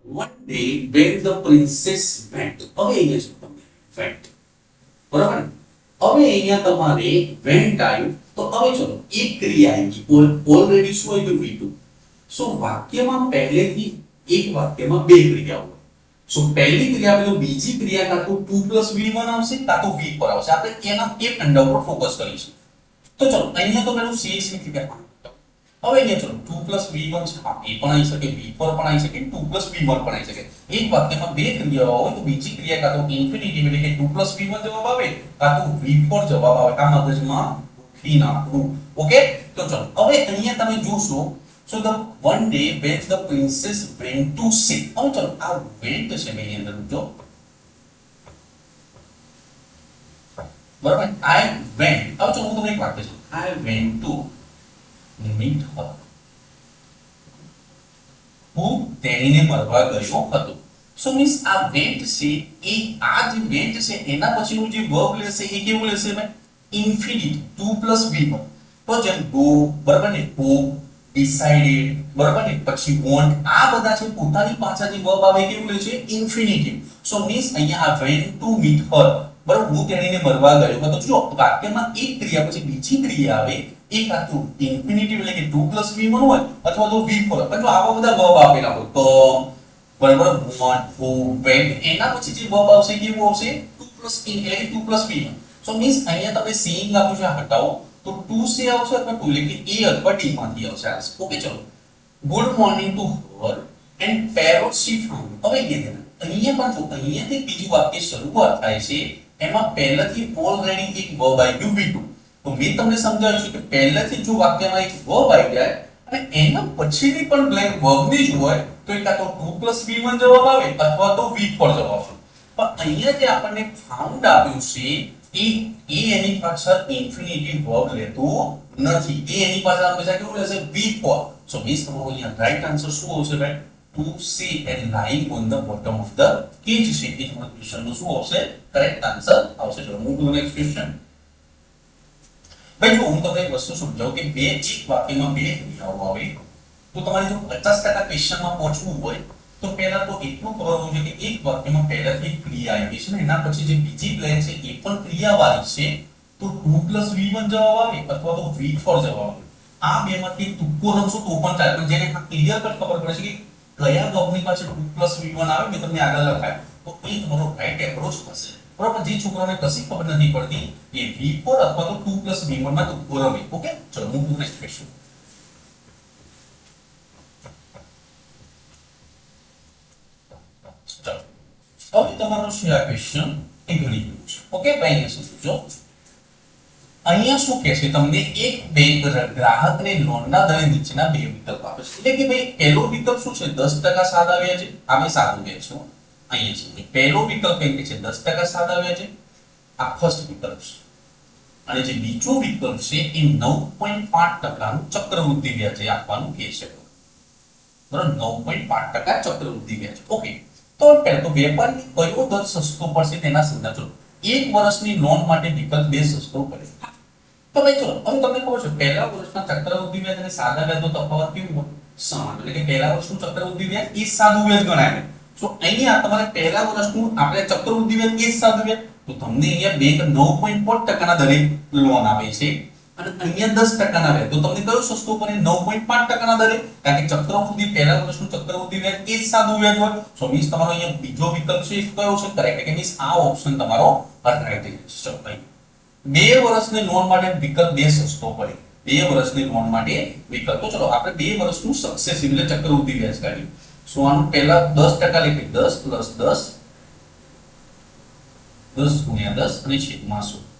one day when the princess went હવે અહીંયા શું તમને went બરાબર હવે અહીંયા તમારે went આવ્યું તો હવે ચલો એક ક્રિયા આવી ઓલરેડી શું આવી ગયું V2 સો વાક્યમાં પહેલેથી એક વાક્યમાં બે ક્રિયાઓ હોય સો પહેલી ક્રિયા પેલો બીજી ક્રિયા કાં તો 2 v1 આવશે કાં તો v4 આવશે આપણે એના એક અંડા પર ફોકસ કરીશું તો ચલો અહીંયા તો પેલું સીએસ ની ક્રિયા હવે અહીંયા ચલો 2 v1 છે હા એ પણ આવી શકે v4 પણ આવી શકે 2 v1 પણ આવી શકે એક વાક્યમાં બે ક્રિયાઓ હોય તો બીજી ક્રિયા કાં તો ઇન્ફિનિટિવ એટલે કે 2 v1 જવાબ આવે કાં તો v4 જવાબ આવે આ મગજમાં મૂકી નાખવું ઓકે તો ચલો હવે અહીંયા તમે જોશો so the one day when the princess went to sea હવે ચલો આ went છે મેની અંદર જો બરાબર I went હવે ચલો હું તમને એક વાક્ય છું I went to meet her હું તેણીને મળવા ગયો હતો સો મીન્સ આ went છે એ આ જે went છે એના પછીનું જે verb લેશે એ કેવું લેશે ભાઈ ઇન્ફિનિટ 2 v1 તો જેમ go બરાબર ને go decided બરાબર ને પછી want આ બધા છે પોતાની પાછળ જે verb આવે કેવું લે છે ઇન્ફિનિટિવ સો મીન્સ અહીંયા આ went to meet her બરાબર હું તેણીને મળવા ગયો હતો જો વાક્યમાં એક ક્રિયા પછી બીજી ક્રિયા આવે એક આ તો ઇન્ફિનિટિવ એટલે કે 2 v1 હોય અથવા તો v4 પણ જો આવા બધા verb આપેલા હોય તો બરાબર want who went એના પછી જે verb આવશે કેવું આવશે 2 એટલે કે 2 v1 સો મીન્સ અહીંયા તમે seeing આપ્યું છે હટાવો तो 2 से આવશે અથવા 2 લેकिन a અથવા d માંથી આવશે આન્સર ઓકે ચલો good morning to her and parrot she found હવે અહીંયા પણ જો અહીંયાથી બીજું વાક્ય શરૂઆત થાય છે એમાં પહેલાથી ઓલરેડી એક વર્બ આવી ગયું v2 તો મેં તમને સમજાવ્યું છે કે પહેલાથી જો વાક્યમાં એક વર્બ આવી જાય અને એના પછીની પણ બ્લેન્ક વર્બ ની જ હોય તો એ કાં તો 2 v1 જવાબ આવે અથવા તો v4 જવાબ આવે પણ અહીંયા જે આપણને ફાઉન્ડ આપ્યું છે એ એની પાછળ ઇન્ફિનિટિવ વર્બ લેતો નથી એ એની પાછળ હંમેશા કેવું લેશે v4 સો મીન્સ તમારો અહીંયા રાઈટ આન્સર શું આવશે ભાઈ to see and lying on the bottom of the cage છે એ તમારા ક્વેશ્ચન નો શું આવશે કરેક્ટ આન્સર આવશે ચલો move to the next question ભાઈ જો હું તમને એક વસ્તુ સમજાવું કે બે એક વાક્યમાં બે ક્રિયાઓ આવે તો તમારે જો 50% ક્વેશ્ચનમાં પહોંચવું હોય તો પહેલા તો એટલું ખબર હોવું જોઈએ કે એક વાક્યમાં પહેલાથી ક્રિયા આવી છે ને એના પછી જે બીજી બ્લેન્ક છે એ પણ ક્રિયાવાળી છે તો 2 v1 જવાબ આવે અથવા તો v4 જવાબ આવે આ બેમાંથી તુક્કો રમશો તો પણ ચાલે પણ જેને ક્લિયર કટ ખબર પડે છે કે કયા વર્બની પાછળ 2 v1 આવે મેં તમને આગળ લખાય તો એ તમારો રાઈટ એપ્રોચ થશે બરાબર જે છોકરાને કશી ખબર નથી પડતી એ v4 અથવા તો 2 v1 માં તુક્કો રમે ઓકે ચલો મૂવ ટુ નેક્સ્ટ ક્વેશ્ચન હવે તમારો છે આ ક્વેશ્ચન એ ઘણી ગયું છે ઓકે ભાઈ સમજો અહીંયા શું કહે છે તમને એક બેંક ગ્રાહકને લોનના દરે નીચેના બે વિકલ્પ આપે છે એટલે કે ભાઈ પહેલો વિકલ્પ શું છે 10% સાદા વ્યાજે આમે સાદું વ્યાજ છે અહીંયા છે પહેલો વિકલ્પ એમ કે છે 10% સાદા વ્યાજે આ ફર્સ્ટ વિકલ્પ છે અને જે બીજો વિકલ્પ છે એ 9.5% નું ચક્રવૃદ્ધિ વ્યાજ આપવાનું કહે છે બરાબર 9.5% ચક્રવૃદ્ધિ વ્યાજ ઓકે તો પહેલા તો વેપારની કયો દર સસ્તો પડશે તેના સંદર્ભ એક વર્ષની લોન માટે વિકલ્પ 2 સસ્તો પડે તો ભાઈ ચલો હવે તમને ખબર છે પહેલા વર્ષના ચક્રવૃદ્ધિ વ્યાજ અને સાદા વ્યાજનો તફાવત કેવો હોય સમાન એટલે કે પહેલા વર્ષનું ચક્રવૃદ્ધિ વ્યાજ એ સાદું વ્યાજ ગણાય તો અહીંયા તમારે પહેલા વર્ષનું આપણે ચક્રવૃદ્ધિ વ્યાજ એ સાદું વ્યાજ તો તમને અહીંયા બેંક 9.5% ના દરે લોન આપે છે અને અહીંયા 10% ના વ્યાજ તો તમને કયો સસ્તો પડે 9.5% ના દરે કારણ કે ચક્રવૃદ્ધિ પહેલા વર્ષનું ચક્રવૃદ્ધિ વ્યાજ એ જ સાદું વ્યાજ હોય સો મીન્સ તમારો અહીંયા બીજો વિકલ્પ છે કયો છે કરેક્ટ કે મીન્સ આ ઓપ્શન તમારો રાઈટ છે ભાઈ 2 વર્ષની લોન માટે વિકલ્પ 2 સસ્તો પડે 2 વર્ષની લોન માટે વિકલ્પ તો ચલો આપણે 2 વર્ષનું સક્સેસિવ એટલે ચક્રવૃદ્ધિ વ્યાજ કાઢીએ સો આનું પહેલા 10% લખી 10 + 10 10 × 10 અને છેદમાં 100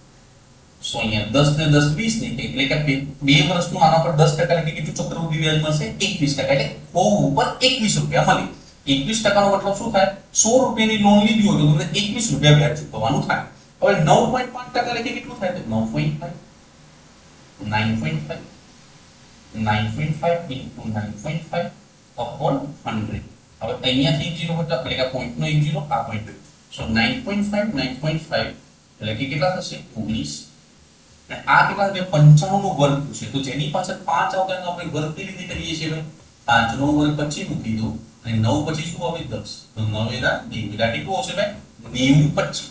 સો અહીંયા 10 ને 10 20 ને એટલે કે 2 વર્ષનું આના પર 10% એટલે કેટલું ચક્રવૃદ્ધિ વ્યાજ મળશે 21% એટલે ઓ ઉપર 21 રૂપિયા મળે 21% નો મતલબ શું થાય 100 રૂપિયાની લોન લીધી હોય તો તમને 21 રૂપિયા વ્યાજ ચૂકવવાનું થાય હવે 9.5% એટલે કેટલું થાય તો 9.5 9.5 9.5 into 9.5 upon 100 હવે અહીંયાથી 0 મતલબ એટલે કે પોઈન્ટ નો 1 0 આ પોઈન્ટ સો 9.5 9.5 એટલે કે કેટલા થશે 19 અને આ કેટલા છે 95 નો વર્ગ છે તો જેની પાસે 5 આવતા તો આપણે વર્ગ કેવી રીતે કરીએ છીએ ભાઈ 5 નો વર્ગ પછી મૂકી દો અને 9 પછી શું આવે 10 તો 9 એના 90 એટલે કેટલું આવશે ભાઈ 90 25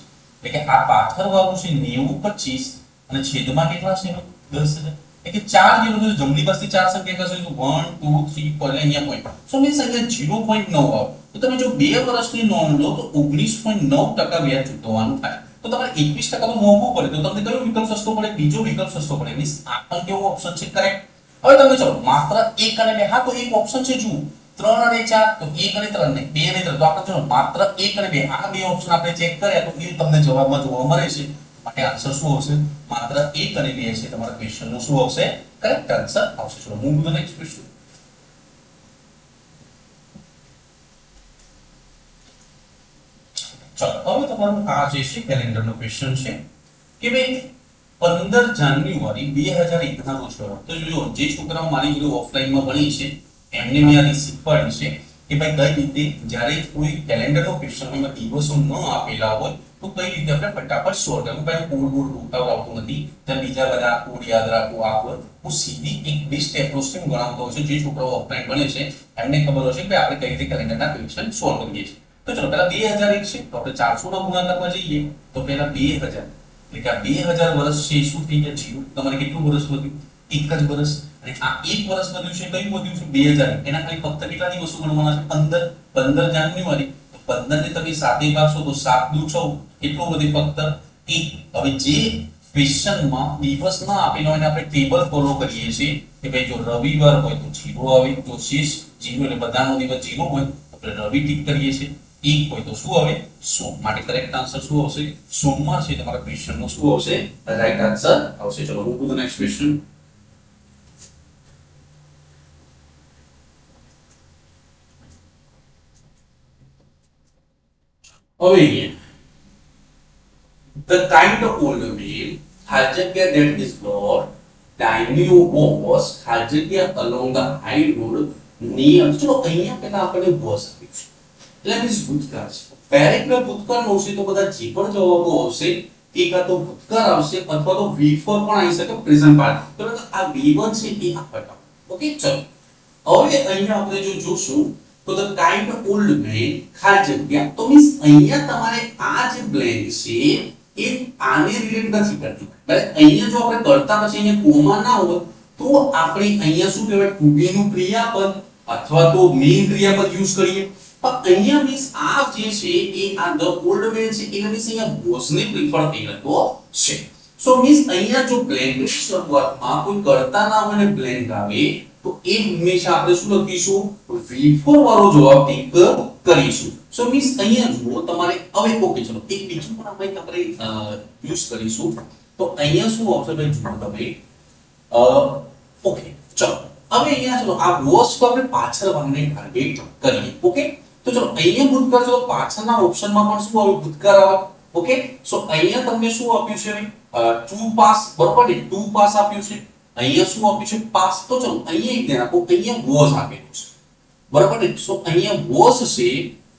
એટલે કે આ પાછળ વાળું છે 90 25 અને છેદમાં કેટલા છે 10 એટલે કે 4 જેવું જો જમણી પાસેથી 4 સંખ્યા કરશો તો 1 2 3 પર અહીંયા પોઈન્ટ સો મીન્સ અહીંયા 0.9 આવે તો તમે જો 2 વર્ષની લોન લો તો 19.9% વ્યાજ ચૂકવવાનું થાય તો તમારે 21% તો મોંઘું પડે તો તમને કયો વિકલ્પ સસ્તો પડે બીજો વિકલ્પ સસ્તો પડે મીન્સ આ પણ કેવો ઓપ્શન છે કરેક્ટ હવે તમે ચલો માત્ર 1 અને 2 હા તો એક ઓપ્શન છે જુઓ 3 અને 4 તો 1 અને 3 ને 2 અને 3 તો આપણે ચલો માત્ર 1 અને 2 આ બે ઓપ્શન આપણે ચેક કર્યા તો એ તમને જવાબમાં જોવા મળે છે માટે આન્સર શું આવશે માત્ર 1 અને 2 છે તમારા ક્વેશ્ચન નો શું આવશે કરેક્ટ આન્સર આવશે ચલો move to the next question ચલો હવે તમારું આ જે છે કેલેન્ડર નો ક્વેશ્ચન છે કે ભાઈ 15 જાન્યુઆરી 2001 ના રોજ તો જો જે છોકરાઓ મારી જોડે ઓફલાઈન માં ભણી છે એમને મેં આ શીખવાડી છે કે ભાઈ કઈ રીતે જ્યારે કોઈ કેલેન્ડર નો ક્વેશ્ચન માં દિવસો ન આપેલા હોય તો કઈ રીતે આપણે ફટાફટ સોલ્વ કરવું ભાઈ કોડ બોર્ડ ઉતાવળ નથી ત્યાં બીજા બધા કોડ યાદ રાખવું આપો હું સીધી એક બે સ્ટેપ નો સ્ટ્રીમ ગણાવતો હોઉં છું જે છોકરાઓ ઓફલાઈન ભણે છે એમને ખબર હશે કે આપણે કઈ રીતે કેલેન્ડરના ક્વેશ્ચન સોલ્વ કરીએ છીએ તો ચલો પહેલા 2001 છે તો આપણે 400 ના ગુણાકારમાં જઈએ તો પહેલા 2000 એટલે કે આ 2000 વર્ષ છે શું થઈ ગયા જીરો તમારે કેટલું વર્ષ વધ્યું એક જ વર્ષ અને આ એક વર્ષ વધ્યું છે કયું વધ્યું છે 2000 એના ખાલી ફક્ત કેટલા દિવસો ગણવાના છે 15 જાન્યુઆરી તો 15 ને તમે 7 ભાગશો તો 7 દુ 14 કેટલું વધે ફક્ત 1 હવે જે ક્વેશ્ચનમાં દિવસ ના આપેલો એને આપણે ટેબલ ફોલો કરીએ છીએ કે ભાઈ જો રવિવાર હોય તો 0 આવે જો શેષ 0 એટલે બધાનો દિવસ 0 હોય તો આપણે રવિ ટીક કરીએ છીએ એક હોય તો શું આવે સોમ માટે કરેક્ટ આન્સર શું આવશે સોમવાર છે તમારા ક્વેશ્ચન નો શું આવશે રાઈટ આન્સર આવશે ચલો move to the next question હવે the kind of old wheel Hajjagya that is Lord Daimyo was Hajjagya along the high road near ચલો અહીંયા પહેલા આપણે was એટલે મીન્સ ભૂતકાળ છે પેરેગ્રાફ ભૂતકાળ નો છે તો બધા જે પણ જવાબો આવશે એ કાં તો ભૂતકાળ આવશે અથવા તો V4 પણ આવી શકે પ્રેઝન્ટ પાર્ટ તો આ V1 છે એ આપતા ઓકે ચલો હવે અહીંયા આપણે જો જોશું તો ધ કાઇન્ડ ઓલ્ડ મેન ખાલી જગ્યા તો મીન્સ અહીંયા તમારે આ જે બ્લેન્ક છે એ આને રિલેટ નથી કરતી બરાબર અહીંયા જો આપણે કરતા પછી અહીંયા કોમા ના હોય તો આપણે અહીંયા શું કહેવાય ટુ બી નું ક્રિયાપદ અથવા તો મેઇન ક્રિયાપદ યુઝ કરીએ પણ અહીંયા મીન્સ આ જે છે એ આ ધ ઓલ્ડ મેન છે એટલે મીન્સ અહીંયા વોઝ ને પ્રિફર કરતો છે સો મીન્સ અહીંયા જો બ્લેન્ક ની શરૂઆતમાં કોઈ કરતા ના હોય ને બ્લેન્ક આવે તો એ હંમેશા આપણે શું લખીશું V4 વાળો જવાબ ટીક કરીશું સો મીન્સ અહીંયા જુઓ તમારે હવે ઓકે ચલો એક બીજું પણ આપણે યુઝ કરીશું તો અહીંયા શું આવશે ભાઈ જુઓ તમે ઓકે ચલો હવે અહીંયા ચલો આ વોઝ તો આપણે પાછળ વાળને ટાર્ગેટ કરીએ ઓકે તો ચલો અહીંયા ભૂતકાળ ચલો પાછળના ઓપ્શનમાં પણ શું આવે ભૂતકાળ આવે ઓકે સો અહીંયા તમને શું આપ્યું છે ટુ પાસ બરોબર ને ટુ પાસ આપ્યું છે અહીંયા શું આપ્યું છે પાસ તો ચલો અહીંયા એક ધ્યાન આપો અહીંયા વોઝ આપેલું છે બરોબર ને સો અહીંયા વોઝ છે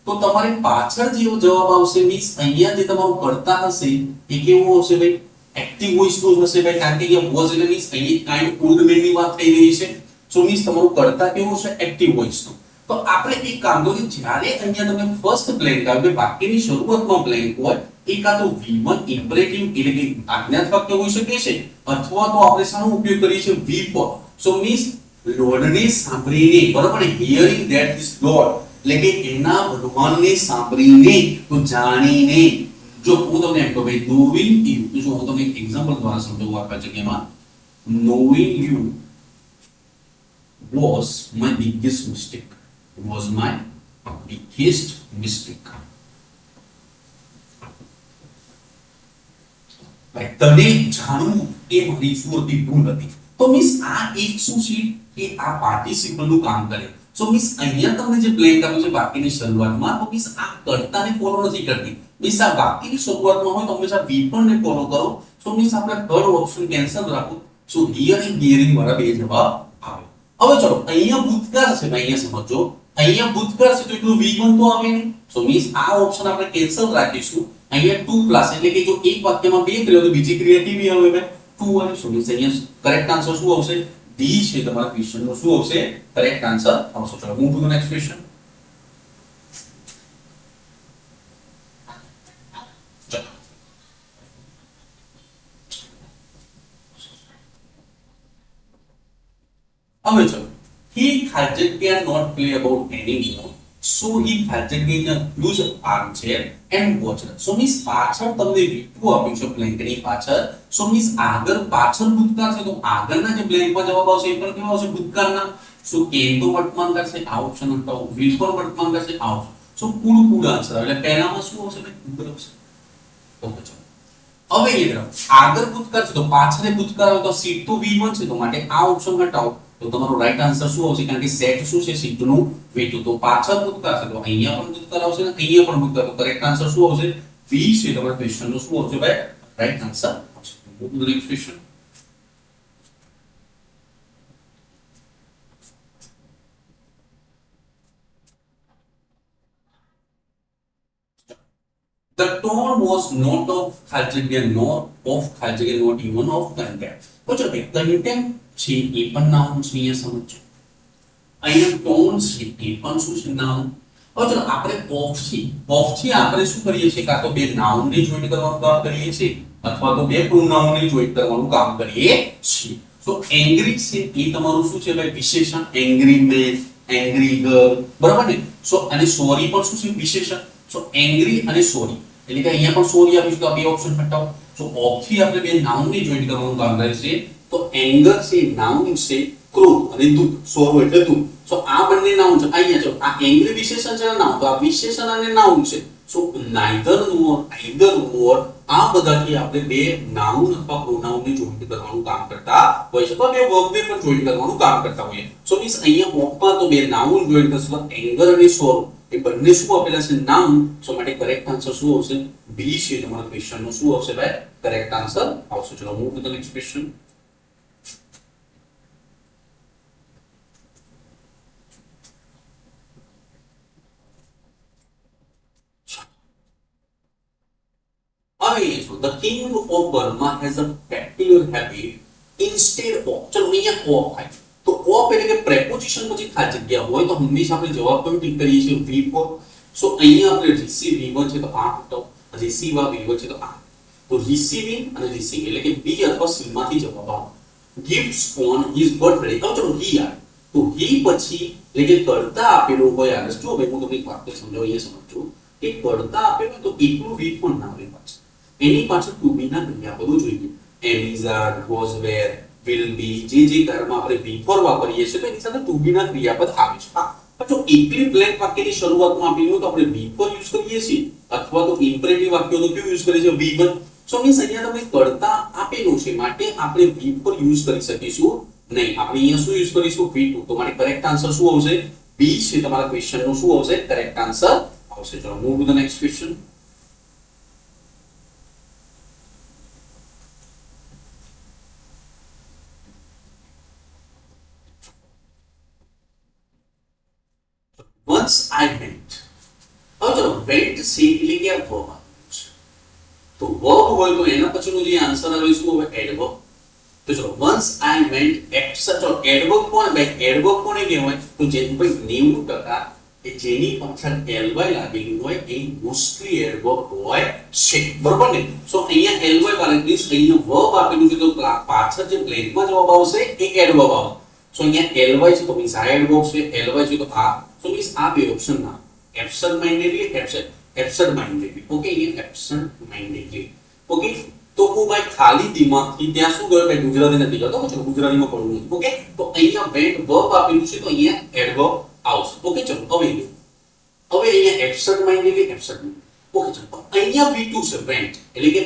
તો તમારે પાછળ જે જવાબ આવશે મીન્સ અહીંયા જે તમારું કરતા હશે એ કેવું હશે ભાઈ એક્ટિવ વોઇસ નું હશે ભાઈ કારણ કે અહીંયા વોઝ એટલે મીન્સ અહીંયા કાઇન્ડ ઓલ્ડ મેન ની વાત થઈ રહી છે સો મીન્સ તમારું કરતા કેવું છે એક્ટિવ વોઇસ નું તો આપણે એક કામ કરીએ જ્યારે અહીંયા તમને ફર્સ્ટ બ્લેન્ક આવે વાક્યની શરૂઆતમાં બ્લેન્ક હોય એ કાં તો V1 ઇમ્પરેટિવ એટલે કે આજ્ઞાત વાક્ય હોઈ શકે છે અથવા તો આપણે શાનો ઉપયોગ કરીએ છીએ V4 સો મીન્સ લોર્ડને સાંભળીને બરોબર હિયરિંગ ધેટ ધીસ લોર્ડ એટલે કે એના ભગવાનને સાંભળીને તો જાણીને જો હું તમને એમ કહું ભાઈ નોવિંગ યુ તો જો હું તમને એક એક્ઝામ્પલ દ્વારા સમજાવું આપણા જગ્યામાં knowing you was my biggest mistake was my biggest mistake ભાઈ તને જાણવું એ મારી સુરતી ભૂલ હતી તો મીન્સ આ એક શું છે કે આ પાર્ટિસિપલ નું કામ કરે સો મીન્સ અહીંયા તમને જે બ્લેન્ક આપ્યું છે વાક્યની શરૂઆતમાં તો મીન્સ આ કર્તાને ફોલો નથી કરતી મીન્સ આ વાક્યની શરૂઆતમાં હોય તો હંમેશા V1 ને ફોલો કરો સો મીન્સ આપણે થર્ડ ઓપ્શન કેન્સલ રાખો સો હિયરિંગ હિયરિંગ વાળા બે જવાબ આવે હવે ચલો અહીંયા ભૂતકાળ છે ભાઈ અહીંયા સમજો અહીંયા ભૂતકાળ છે તો એટલું V1 તો આવે નહીં સો મીન્સ આ ઓપ્શન આપણે કેન્સલ રાખીશું અહીંયા ટુ પ્લસ એટલે કે જો એક વાક્યમાં બે ક્રિયા તો બીજી ક્રિયા કેવી આવે ભાઈ ટુ આવે સો મીન્સ અહીંયા કરેક્ટ આન્સર શું આવશે ડી છે તમારા ક્વેશ્ચન નો શું આવશે કરેક્ટ આન્સર આવશે ચલો move to the next question હવે ચલો he cannot play about anymore so he in a huge armchair and watched so means પાછળ તમને V2 આપ્યું છે બ્લેન્ક ની પાછળ so means આગળ પાછળ ભૂતકાળ છે તો આગળના જે બ્લેન્ક માં જવાબ આવશે એ પણ કેવો આવશે ભૂતકાળના so કેન તો વર્તમાન કરશે આ ઓપ્શન હટાવો will પણ વર્તમાન કરશે આ ઓપ્શન so પૂરું આન્સર આવે એટલે પહેલામાં શું આવશે ભાઈ પૂરું આવશે ઓકે ચલો હવે એ તરફ આગળ ભૂતકાળ છે તો પાછળ ભૂતકાળ આવે તો સીટ તો V1 છે તો માટે આ ઓપ્શન હટાવો તો તમારો રાઈટ આન્સર શું આવશે કારણ કે સેટ શું છે સીટ નું V2 તો પાછળ ભૂતકાળ છે તો અહીંયા પણ ભૂતકાળ આવશે ને અહીંયા પણ ભૂતકાળ તો કરેક્ટ આન્સર શું આવશે V છે તમારા ક્વેશ્ચન નો શું આવશે ભાઈ રાઈટ આન્સર આવશે move to the next question The tone was not of Khaljigian nor of Khaljigian, not even of contempt. તો ચલો ભાઈ contempt છે એ પણ નાઉન છે અહીંયા સમજો અહીંયા ટોન છે એ પણ શું છે નાઉન હવે ચલો આપણે ઓફ થી આપણે શું કરીએ છીએ કાં તો બે નાઉન ને જોઈન્ટ કરવાનું કામ કરીએ છીએ અથવા તો બે પ્રોનાઉન ને જોઈન્ટ કરવાનું કામ કરીએ છીએ તો એંગ્રી છે એ તમારું શું છે ભાઈ વિશેષણ એંગ્રી મેન એંગ્રી ગર્લ બરાબર ને સો અને સોરી પણ શું છે વિશેષણ સો એંગ્રી અને સોરી એટલે કે અહીંયા પણ સોરી આપીશું તો આ બે ઓપ્શન હટાવો સો ઓફ થી આપણે બે નાઉન ને જોઈન્ટ કરવાનું કામ કરીએ છીએ તો એંગર છે નાઉન છે ક્રોધ અને દુઃખ સોરો એટલે દુઃખ સો આ બંને નાઉન છે અહીંયા જો આ એંગ્રી વિશેષણ છે નાઉન તો આ વિશેષણ અને નાઉન છે સો નાઈધર નોર આઈધર ઓર આ બધાથી આપણે બે નાઉન અથવા પ્રોનાઉન ને જોઈન્ટ કરવાનું કામ કરતા હોય છે તો બે વર્બ ને પણ જોઈન્ટ કરવાનું કામ કરતા હોઈએ સો મીન્સ અહીંયા ઓફમાં તો બે નાઉન જોઈન્ટ કરશું એંગર અને સોરો એ બંને શું આપેલા છે નાઉન સો માટે કરેક્ટ આન્સર શું આવશે બી છે તમારા ક્વેશ્ચન નો શું આવશે ભાઈ કરેક્ટ આન્સર આવશે ચલો move to the next question So the king of Burma has a peculiar habit instead of ચલો અહીંયા ઓફ થાય તો ઓફ એટલે કે પ્રેપોઝિશન પછી ખાલી જગ્યા હોય તો હંમેશા આપણે જવાબ પર ટિક કરીએ છીએ V4 સો અહીંયા આપણે રિસીવ V1 છે તો આ હટાવો રિસીવ આ V1 છે તો આ તો રિસીવિંગ અને રિસીવિંગ એટલે કે B અથવા C માંથી જવાબ આવે gifts on his birthday તો ચલો he આવે તો he પછી એટલે કે કરતા આપેલો હોય આગળ જો ભાઈ હું તમને એક વાત સમજાવું અહીંયા સમજો કે કરતા આપેલો તો એકલું V1 ના આવે પાછળ એની પાછળ ટુ બી ના ક્રિયાપદો જોઈએ એમિઝાડ વોઝ વેર વિલ બી જે કર્મ આપણે V4 વાપરીએ છીએ તો એની સાથે ટુ બી ના ક્રિયાપદ આવે છે પણ જો એકલી બ્લેન્ક વાક્યની શરૂઆતમાં આપેલું તો આપણે V4 યુઝ કરીએ છીએ અથવા તો ઇમ્પરેટિવ વાક્યો તો કેવું યુઝ કરીએ છીએ V1 સો મીન્સ અહીંયા તમને કરતા આપેલું છે માટે આપણે V4 યુઝ કરી શકીશું નહીં આપણે અહીંયા શું યુઝ કરીશું V2 તો મારે કરેક્ટ આન્સર શું આવશે બી છે તમારા ક્વેશ્ચન નો શું આવશે કરેક્ટ આન્સર આવશે ચલો move to the next question once I went. હવે ચલો went છે એટલે કે verb આવ્યું છે, તો verb હોય તો એના પછીનું જે આન્સર આવે શું હવે adverb. તો ચલો once I went absent, તો adverb કોણ ભાઈ, adverb કોને કહેવાય, તો જે ભાઈ 90% એ જેની પાછળ ly લાગેલું હોય એ મોસ્ટલી adverb હોય છે, બરોબર ને. સો અહીંયા ly વાળા મીન્સ અહીંયા verb આપેલું છે તો પાછળ જે બ્લેન્કમાં જવાબ આવશે એ adverb આવશે. સો અહીંયા ly છે તો મીન્સ આ adverb છે, ly છે તો આ, સો મીન્સ આ બે ઓપ્શન ના absent mindedly, absent mindedly, okay, અહીંયા absent mindedly, ઓકે. તો હું ભાઈ ખાલી દિમાગથી ત્યાં શું ગયો ભાઈ, ગુજરાતી નથી જતો, ચલો ગુજરાતીમાં પડવું નથી, ઓકે. તો અહીંયા went verb આપેલું છે તો અહીંયા adverb આવશે, ઓકે. ચલો હવે અહીંયા absent mindedly, ઓકે. ચલો અહીંયા v2 છે went એટલે કે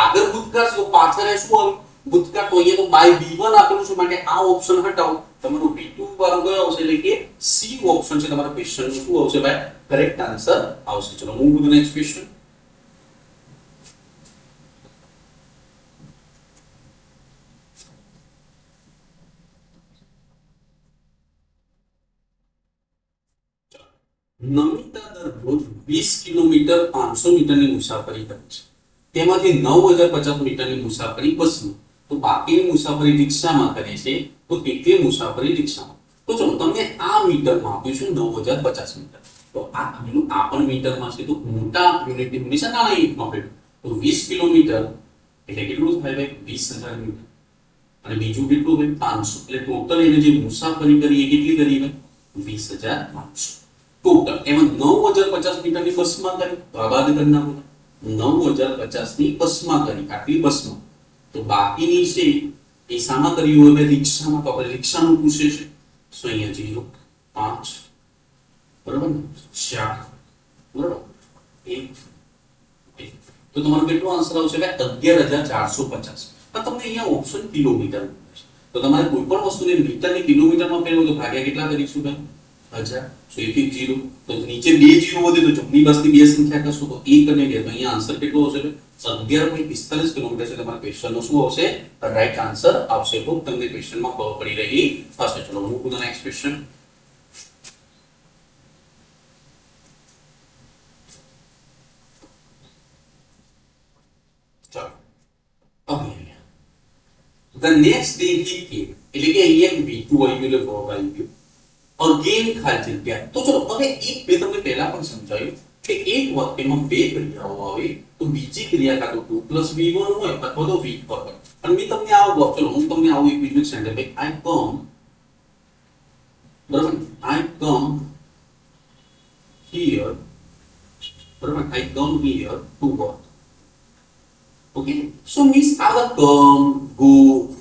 આગળ ભૂતકાળ છે તો પાછળ શું આવે ભૂતકાળ, તો અહીંયા તો by v1 આપેલું છે માટે આ ઓપ્શન હટાવો, તમારો v2 વાળો કયો આવશે એટલે કે c ઓપ્શન છે તમારા ક્વેશ્ચન નું શું આવશે ભાઈ, કરેક્ટ આન્સર આવશે. ચલો move to the next question. Namita દરરોજ 20 કિલોમીટર 500 મીટરની મુસાફરી કરે છે, તેમાંથી 9050 મીટરની મુસાફરી બસમાં, તો બાકીની મુસાફરી રિક્ષામાં કરે છે, તો કેટલી મુસાફરી રિક્ષામાં. તો ચલો તમને આ મીટરમાં આપ્યું છે 9050 મીટર, તો આ આનું આ પણ મીટરમાં છે, તો મોટા યુનિટની હંમેશા નાના યુનિટમાં આપેલું, તો 20 કિલોમીટર એટલે કેટલું થાય ભાઈ 20000 મીટર, અને બીજું કેટલું ભાઈ 500, એટલે ટોટલ એને જે મુસાફરી કરી એ કેટલી કરી ભાઈ 20500 ટોટલ. એમાં 9050 મીટરની બસમાં કરી તો આ બાદ કરી નાખો, 9050 ની બસમાં કરી, આટલી બસમાં, તો બાકીની છે એ શામાં કરી હોય ભાઈ રિક્ષામાં, તો આપણે રિક્ષાનું પૂછે છે, તો અહીંયા 0 5 બરાબર ને 4 બરાબર 1 તો તમારો કેટલો આન્સર આવશે ભાઈ 11450. પણ તમને અહીંયા ઓપ્શન કિલોમીટર છે, તો તમારે કોઈ પણ વસ્તુને મીટરને કિલોમીટરમાં ફેરવો તો ભાગ્યા કેટલા કરીશું ભાઈ 1000, સો 1 0, તો નીચે 2 0 વધે તો જમણી બાજુથી બે સંખ્યા કરશો તો 1 અને 2, તો અહીંયા આન્સર કેટલો આવશે 11.45 કિલોમીટર છે. તમારા ક્વેશ્ચનનો શું આવશે રાઈટ આન્સર આવશે. તો તમને ક્વેશ્ચનમાં ખબર પડી રહી હશે. ચલો move to the next question. The next day he came, એટલે કે અહીંયા v2 આવી ગયું એટલે verb આવી ગયું. Again ખાલી જગ્યા. તો ચલો હવે એક બે તમને પહેલા પણ સમજાયું કે એક વાક્યમાં બે ક્રિયાઓ આવે તો બીજી ક્રિયા કાં તો 2 + v1 હોય અથવા તો v4 હોય. અને મેં તમને આવો ચલો હું તમને આવું એક બીજું સેન્ટેન્સ ભાઈ I come, બરાબર, I come here, બરાબર, I come here to work. Okay, so means our come, go,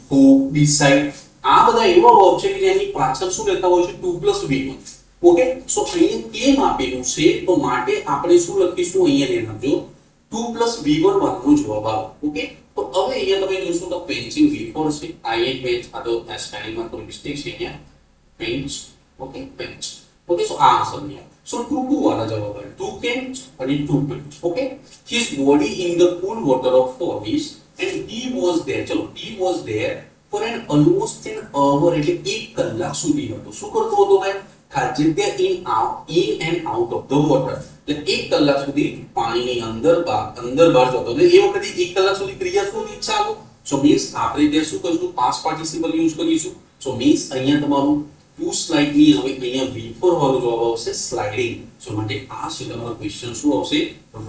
who, decide, આ બધા એવા વર્બ છે કે જેની પાછળ શું લેતા હોય છે 2 + v1. ઓકે, સો અહીંયા કેમ આપેલું છે તો માટે આપણે શું લખીશું અહીંયા ધ્યાન આપજો 2 + v1 વાળનો જવાબ આવે. ઓકે, તો હવે અહીંયા તમે જોશો તો પેન્સિંગ v4 છે, આ એક પેજ આ તો સ્પેલિંગમાં થોડી મિસ્ટેક છે અહીંયા પેન્ચ. ઓકે, પેન્ચ. ઓકે, સો આ આન્સર નહીં. So 2 वाला जवाब है 2 can and 2 pins. Okay, his body in the cool water of forest and he was there. चलो he was there for an almost an hour, એટલે 1 કલાક સુધી હતો. શું કરતો હતો ભાઈ ખાલી જગ્યા in and out of the water, એટલે 1 કલાક સુધી પાણીની અંદર બહાર જતો હતો. એ વખતે 1 કલાક સુધી ક્રિયા શું ચાલુ. સો મીન્સ આપણે ત્યાં શું કરીશું પાસ્ટ પાર્ટિસિપલ યુઝ કરીશું. સો મીન્સ અહીંયા તમારું ટુ સ્લાઇડ ની હવે અહીંયા v4 વાળો જવાબ આવશે સ્લાઇડિંગ. સો માટે આ છે તમારો ક્વેશ્ચન શું આવશે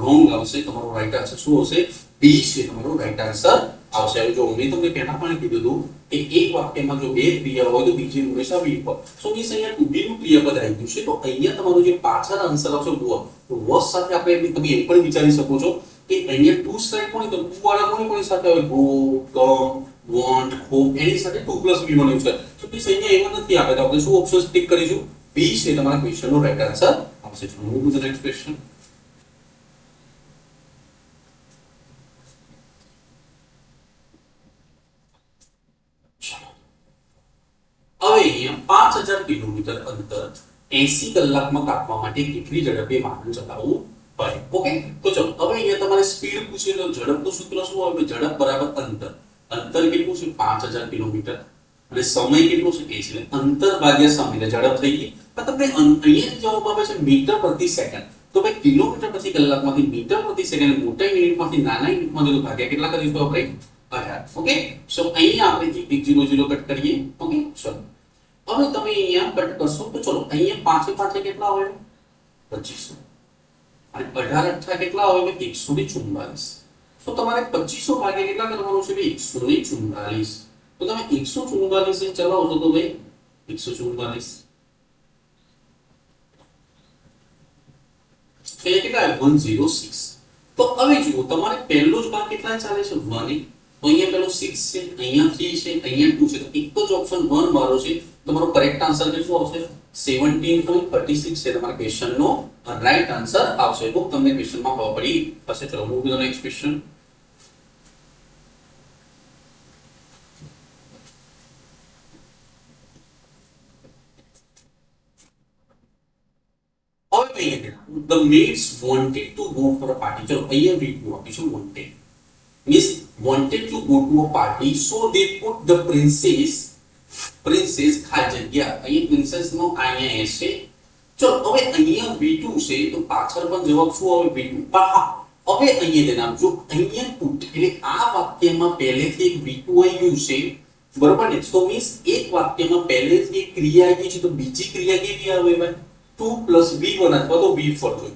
રોંગ આવશે. તમારો રાઈટ આન્સર શું આવશે બી છે તમારો રાઈટ આન્સર આવશે. હવે જો મેં તમને પહેલા પણ કીધું હતું કે એક વાક્યમાં જો બે ક્રિયા હોય તો બીજી હંમેશા v4. સો મીન્સ અહીંયા ટુ બી નું ક્રિયાપદ આવી ગયું છે, તો અહીંયા તમારો જે પાછળ આન્સર આવશે વોઝ. તો વોઝ સાથે આપણે તમે એ પણ વિચારી શકો છો કે અહીંયા ટુ સ્લાઇડ કોની તો ટુ વાળા કોની સાથે આવે ગો, કમ, want, hope, એની સાથે 2 + v1 યુઝ કરે. તો પ્લીઝ અહીંયા એવું નથી આપે તો આપણે શું ઓપ્શન ટિક કરીશું બી છે તમારા ક્વેશ્ચનનો રાઈટ આન્સર આવશે. ચલો move to the next question. હવે અહીંયા 5000 કિલોમીટર અંતર 80 કલાકમાં કાપવા માટે કેટલી ઝડપે વાહન ચલાવવું પડે. ઓકે, તો ચલો હવે અહીંયા તમારે સ્પીડ પૂછે તો ઝડપનું સૂત્ર શું આવે ઝડપ બરાબર અંતર. અંતર કેટલું છે 5000 કિલોમીટર, અને સમય કેટલો છે એ છે અંતર ભાગ્યા સમય એટલે ઝડપ થઈ ગઈ પણ તમને અહીંયા જવાબ આવે છે મીટર પ્રતિ સેકન્ડ તો ભાઈ કિલોમીટર પ્રતિ કલાકમાંથી મીટર પ્રતિ સેકન્ડ મોટા યુનિટમાંથી નાના યુનિટમાં જો ભાગ્યા કેટલા કરીશું આપણે 18 ઓકે સો અહીંયા આપણે 100 કટ કરીએ ઓકે ચલો હવે તમે અહીંયા કટ કરશો તો ચલો અહીંયા પાંચે પાંચે કેટલા આવે 2500 અને 18 કેટલા આવે 144 તો તમારે 2500 ભાગ્યા કેટલા કરવાનું છે 144 તો તમે 144 ને ચલાવો તો ભાઈ 144 તો એ કેટલા 106 તો હવે જુઓ તમારે પહેલો જ ભાગ કેટલા ચાલે છે 1 તો અહીંયા પેલો 6 છે અહીંયા 3 છે અહીંયા 2 છે તો એક જ ઓપ્શન 1 મારો છે તમારો કરેક્ટ આન્સર કેટલો આવશે 17.36 છે તમારા ક્વેશ્ચન નો રાઈટ આન્સર આવશે તો તમને ક્વેશ્ચન માં ખબર પડી પછી ચલો move to the next question The maids wanted to go for a party. चलो અહીંયા રીડ આપીશું wanted means wanted to go to a party so they put the princess ખાલી જગ્યા અહીંયા princess નો અહીંયા s છે ચલો હવે અહીંયા v2 છે તો પાછળ પણ જવાબ શું આવે v2 પણ હા હવે અહીંયા ધ્યાન આપજો અહીંયા put એટલે આ વાક્યમાં પહેલેથી એક v2 આવ્યું છે બરોબર ને તો મીન્સ એક વાક્યમાં પહેલેથી એક ક્રિયા આવી છે તો બીજી ક્રિયા કેવી આવે ભાઈ 2 plus v1 અથવા તો v4 જોઈએ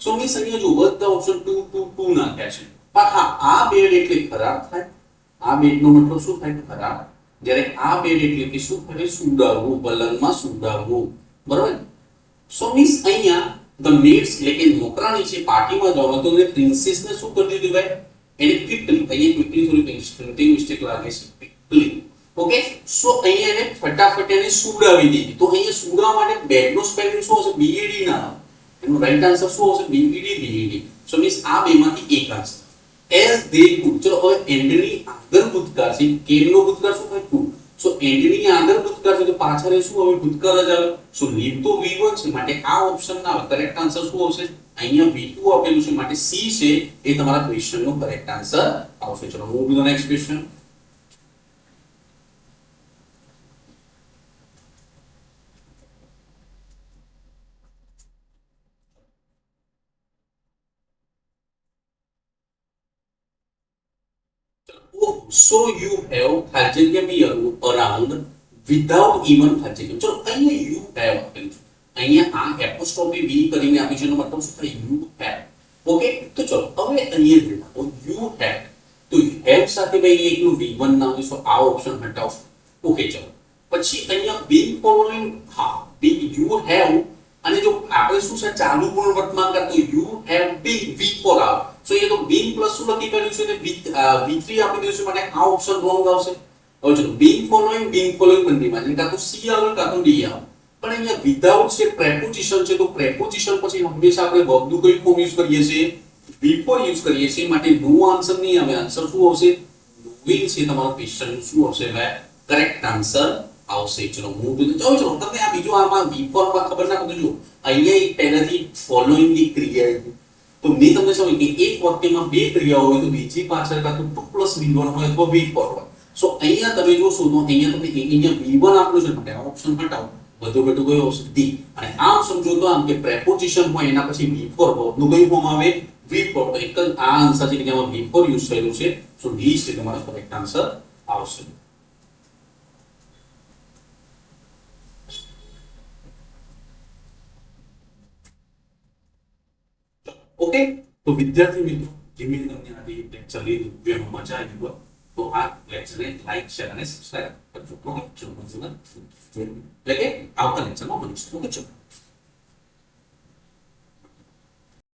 સો મીન્સ અહીંયા જો બધા ઓપ્શન 2 2 2 નાખ્યા છે પણ હા આ બેડ એટલે ખરાબ થાય આ બેડનો મતલબ શું થાય ખરાબ જ્યારે આ બેડ એટલે કે શું થાય સુડાવવું પલંગમાં સુડાવવું બરાબર સો મીન્સ અહીંયા ધ મેડ્સ એટલે કે નોકરાણી છે પાર્ટીમાં જવાનું તો એ પ્રિન્સેસ ને શું કરી દીધું ભાઈ એને ક્વિકલી અહીંયા ક્વિકલી થોડી મિસ્ટેક લાગે છે ક્વિકલી ઓકે સો અહીંયા એને ફટાફટ એને સુડાવી દીધી તો અહીંયા સુડાવવા માટે બેડ નો સ્પેલિંગ શું હશે BED ના એનો રાઈટ આન્સર શું હશે BED સો મીન્સ આ બેમાંથી એક આન્સર as they could ચલો હવે એન્ડ ની આગળ ભૂતકાળ છે કેમ નો ભૂતકાળ શું થાય could સો એન્ડ ની આગળ ભૂતકાળ છે તો પાછળ શું હવે ભૂતકાળ જ આવે સો લીવ તો v1 છે માટે આ ઓપ્શન ના આવે કરેક્ટ આન્સર શું આવશે અહીંયા v2 આપેલું છે માટે c છે એ તમારા ક્વેશ્ચન નો કરેક્ટ આન્સર આવશે ચલો move to the next question so you have ખાલી જગ્યા around without even ખાલી જગ્યા ચલો અહીંયા you have આપેલું છે અહીંયા આ એપોસ્ટ્રોફી v કરીને આપી છે એનો મતલબ શું થાય you have ઓકે તો ચલો હવે અહીંયા તો you have તો have સાથે ભાઈ એકલું v1 ના હોય તો આ ઓપ્શન હટાવો ઓકે ચલો પછી અહીંયા been following હા be you have અને જો આપણે શું છે ચાલુ પૂર્ણ વર્તમાન કરતો you have been v4 આવે સો એ તો been પ્લસ શું લખી કર્યું છે ને v3 આપી દીધું છે માટે આ ઓપ્શન રોંગ આવશે હવે ચલો been following બંનેમાં એટલે કાં તો c આવે કાં તો d આવે પણ અહીંયા વિધાઉટ છે પ્રેપોઝિશન છે તો પ્રેપોઝિશન પછી હંમેશા આપણે વર્બ નું કઈ ફોર્મ યુઝ કરીએ છીએ v4 યુઝ કરીએ છીએ માટે નો આન્સર નહીં આવે આન્સર શું આવશે નોવિંગ છે તમારો ક્વેશ્ચન શું આવશે ભાઈ કરેક્ટ આન્સર આવશે ચલો મૂવ ટુ ધ ચલો તમને આ બીજો આમાં v4 માં ખબર ના પડે જો અહીંયા એક પહેલાથી ફોલોઈંગ ની ક્રિયા તો મેં તમને સમજાવ્યું કે એક વાક્યમાં બે ક્રિયાઓ હોય તો બીજી પાછળ કાં તો 2 plus v1 હોય અથવા v4 હોય સો અહીંયા તમે જોશો તો અહીંયા તમને અહીંયા v1 આપેલું છે માટે આ ઓપ્શન હટાવો બધું બધું કયો આવશે d અને આમ સમજો તો આમ કે પ્રેપોઝિશન હોય એના પછી v4 નું કયું ફોર્મ આવે v4 તો એક જ આ આન્સર છે કે જેમાં v4 યુઝ થયેલું છે સો d છે તમારો કરેક્ટ આન્સર આવશે ओके तो विद्यार्थी मित्रों जिम्मे તમને આ લેક્ચર લીધું જેમાં મજા આવી હોય તો આ લેક્ચરને લાઈક શેર અને સબસ્ક્રાઇબ કરજો ઓકે ચલો એટલે કે આવતા લેક્ચરમાં મળીશું ઓકે ચલો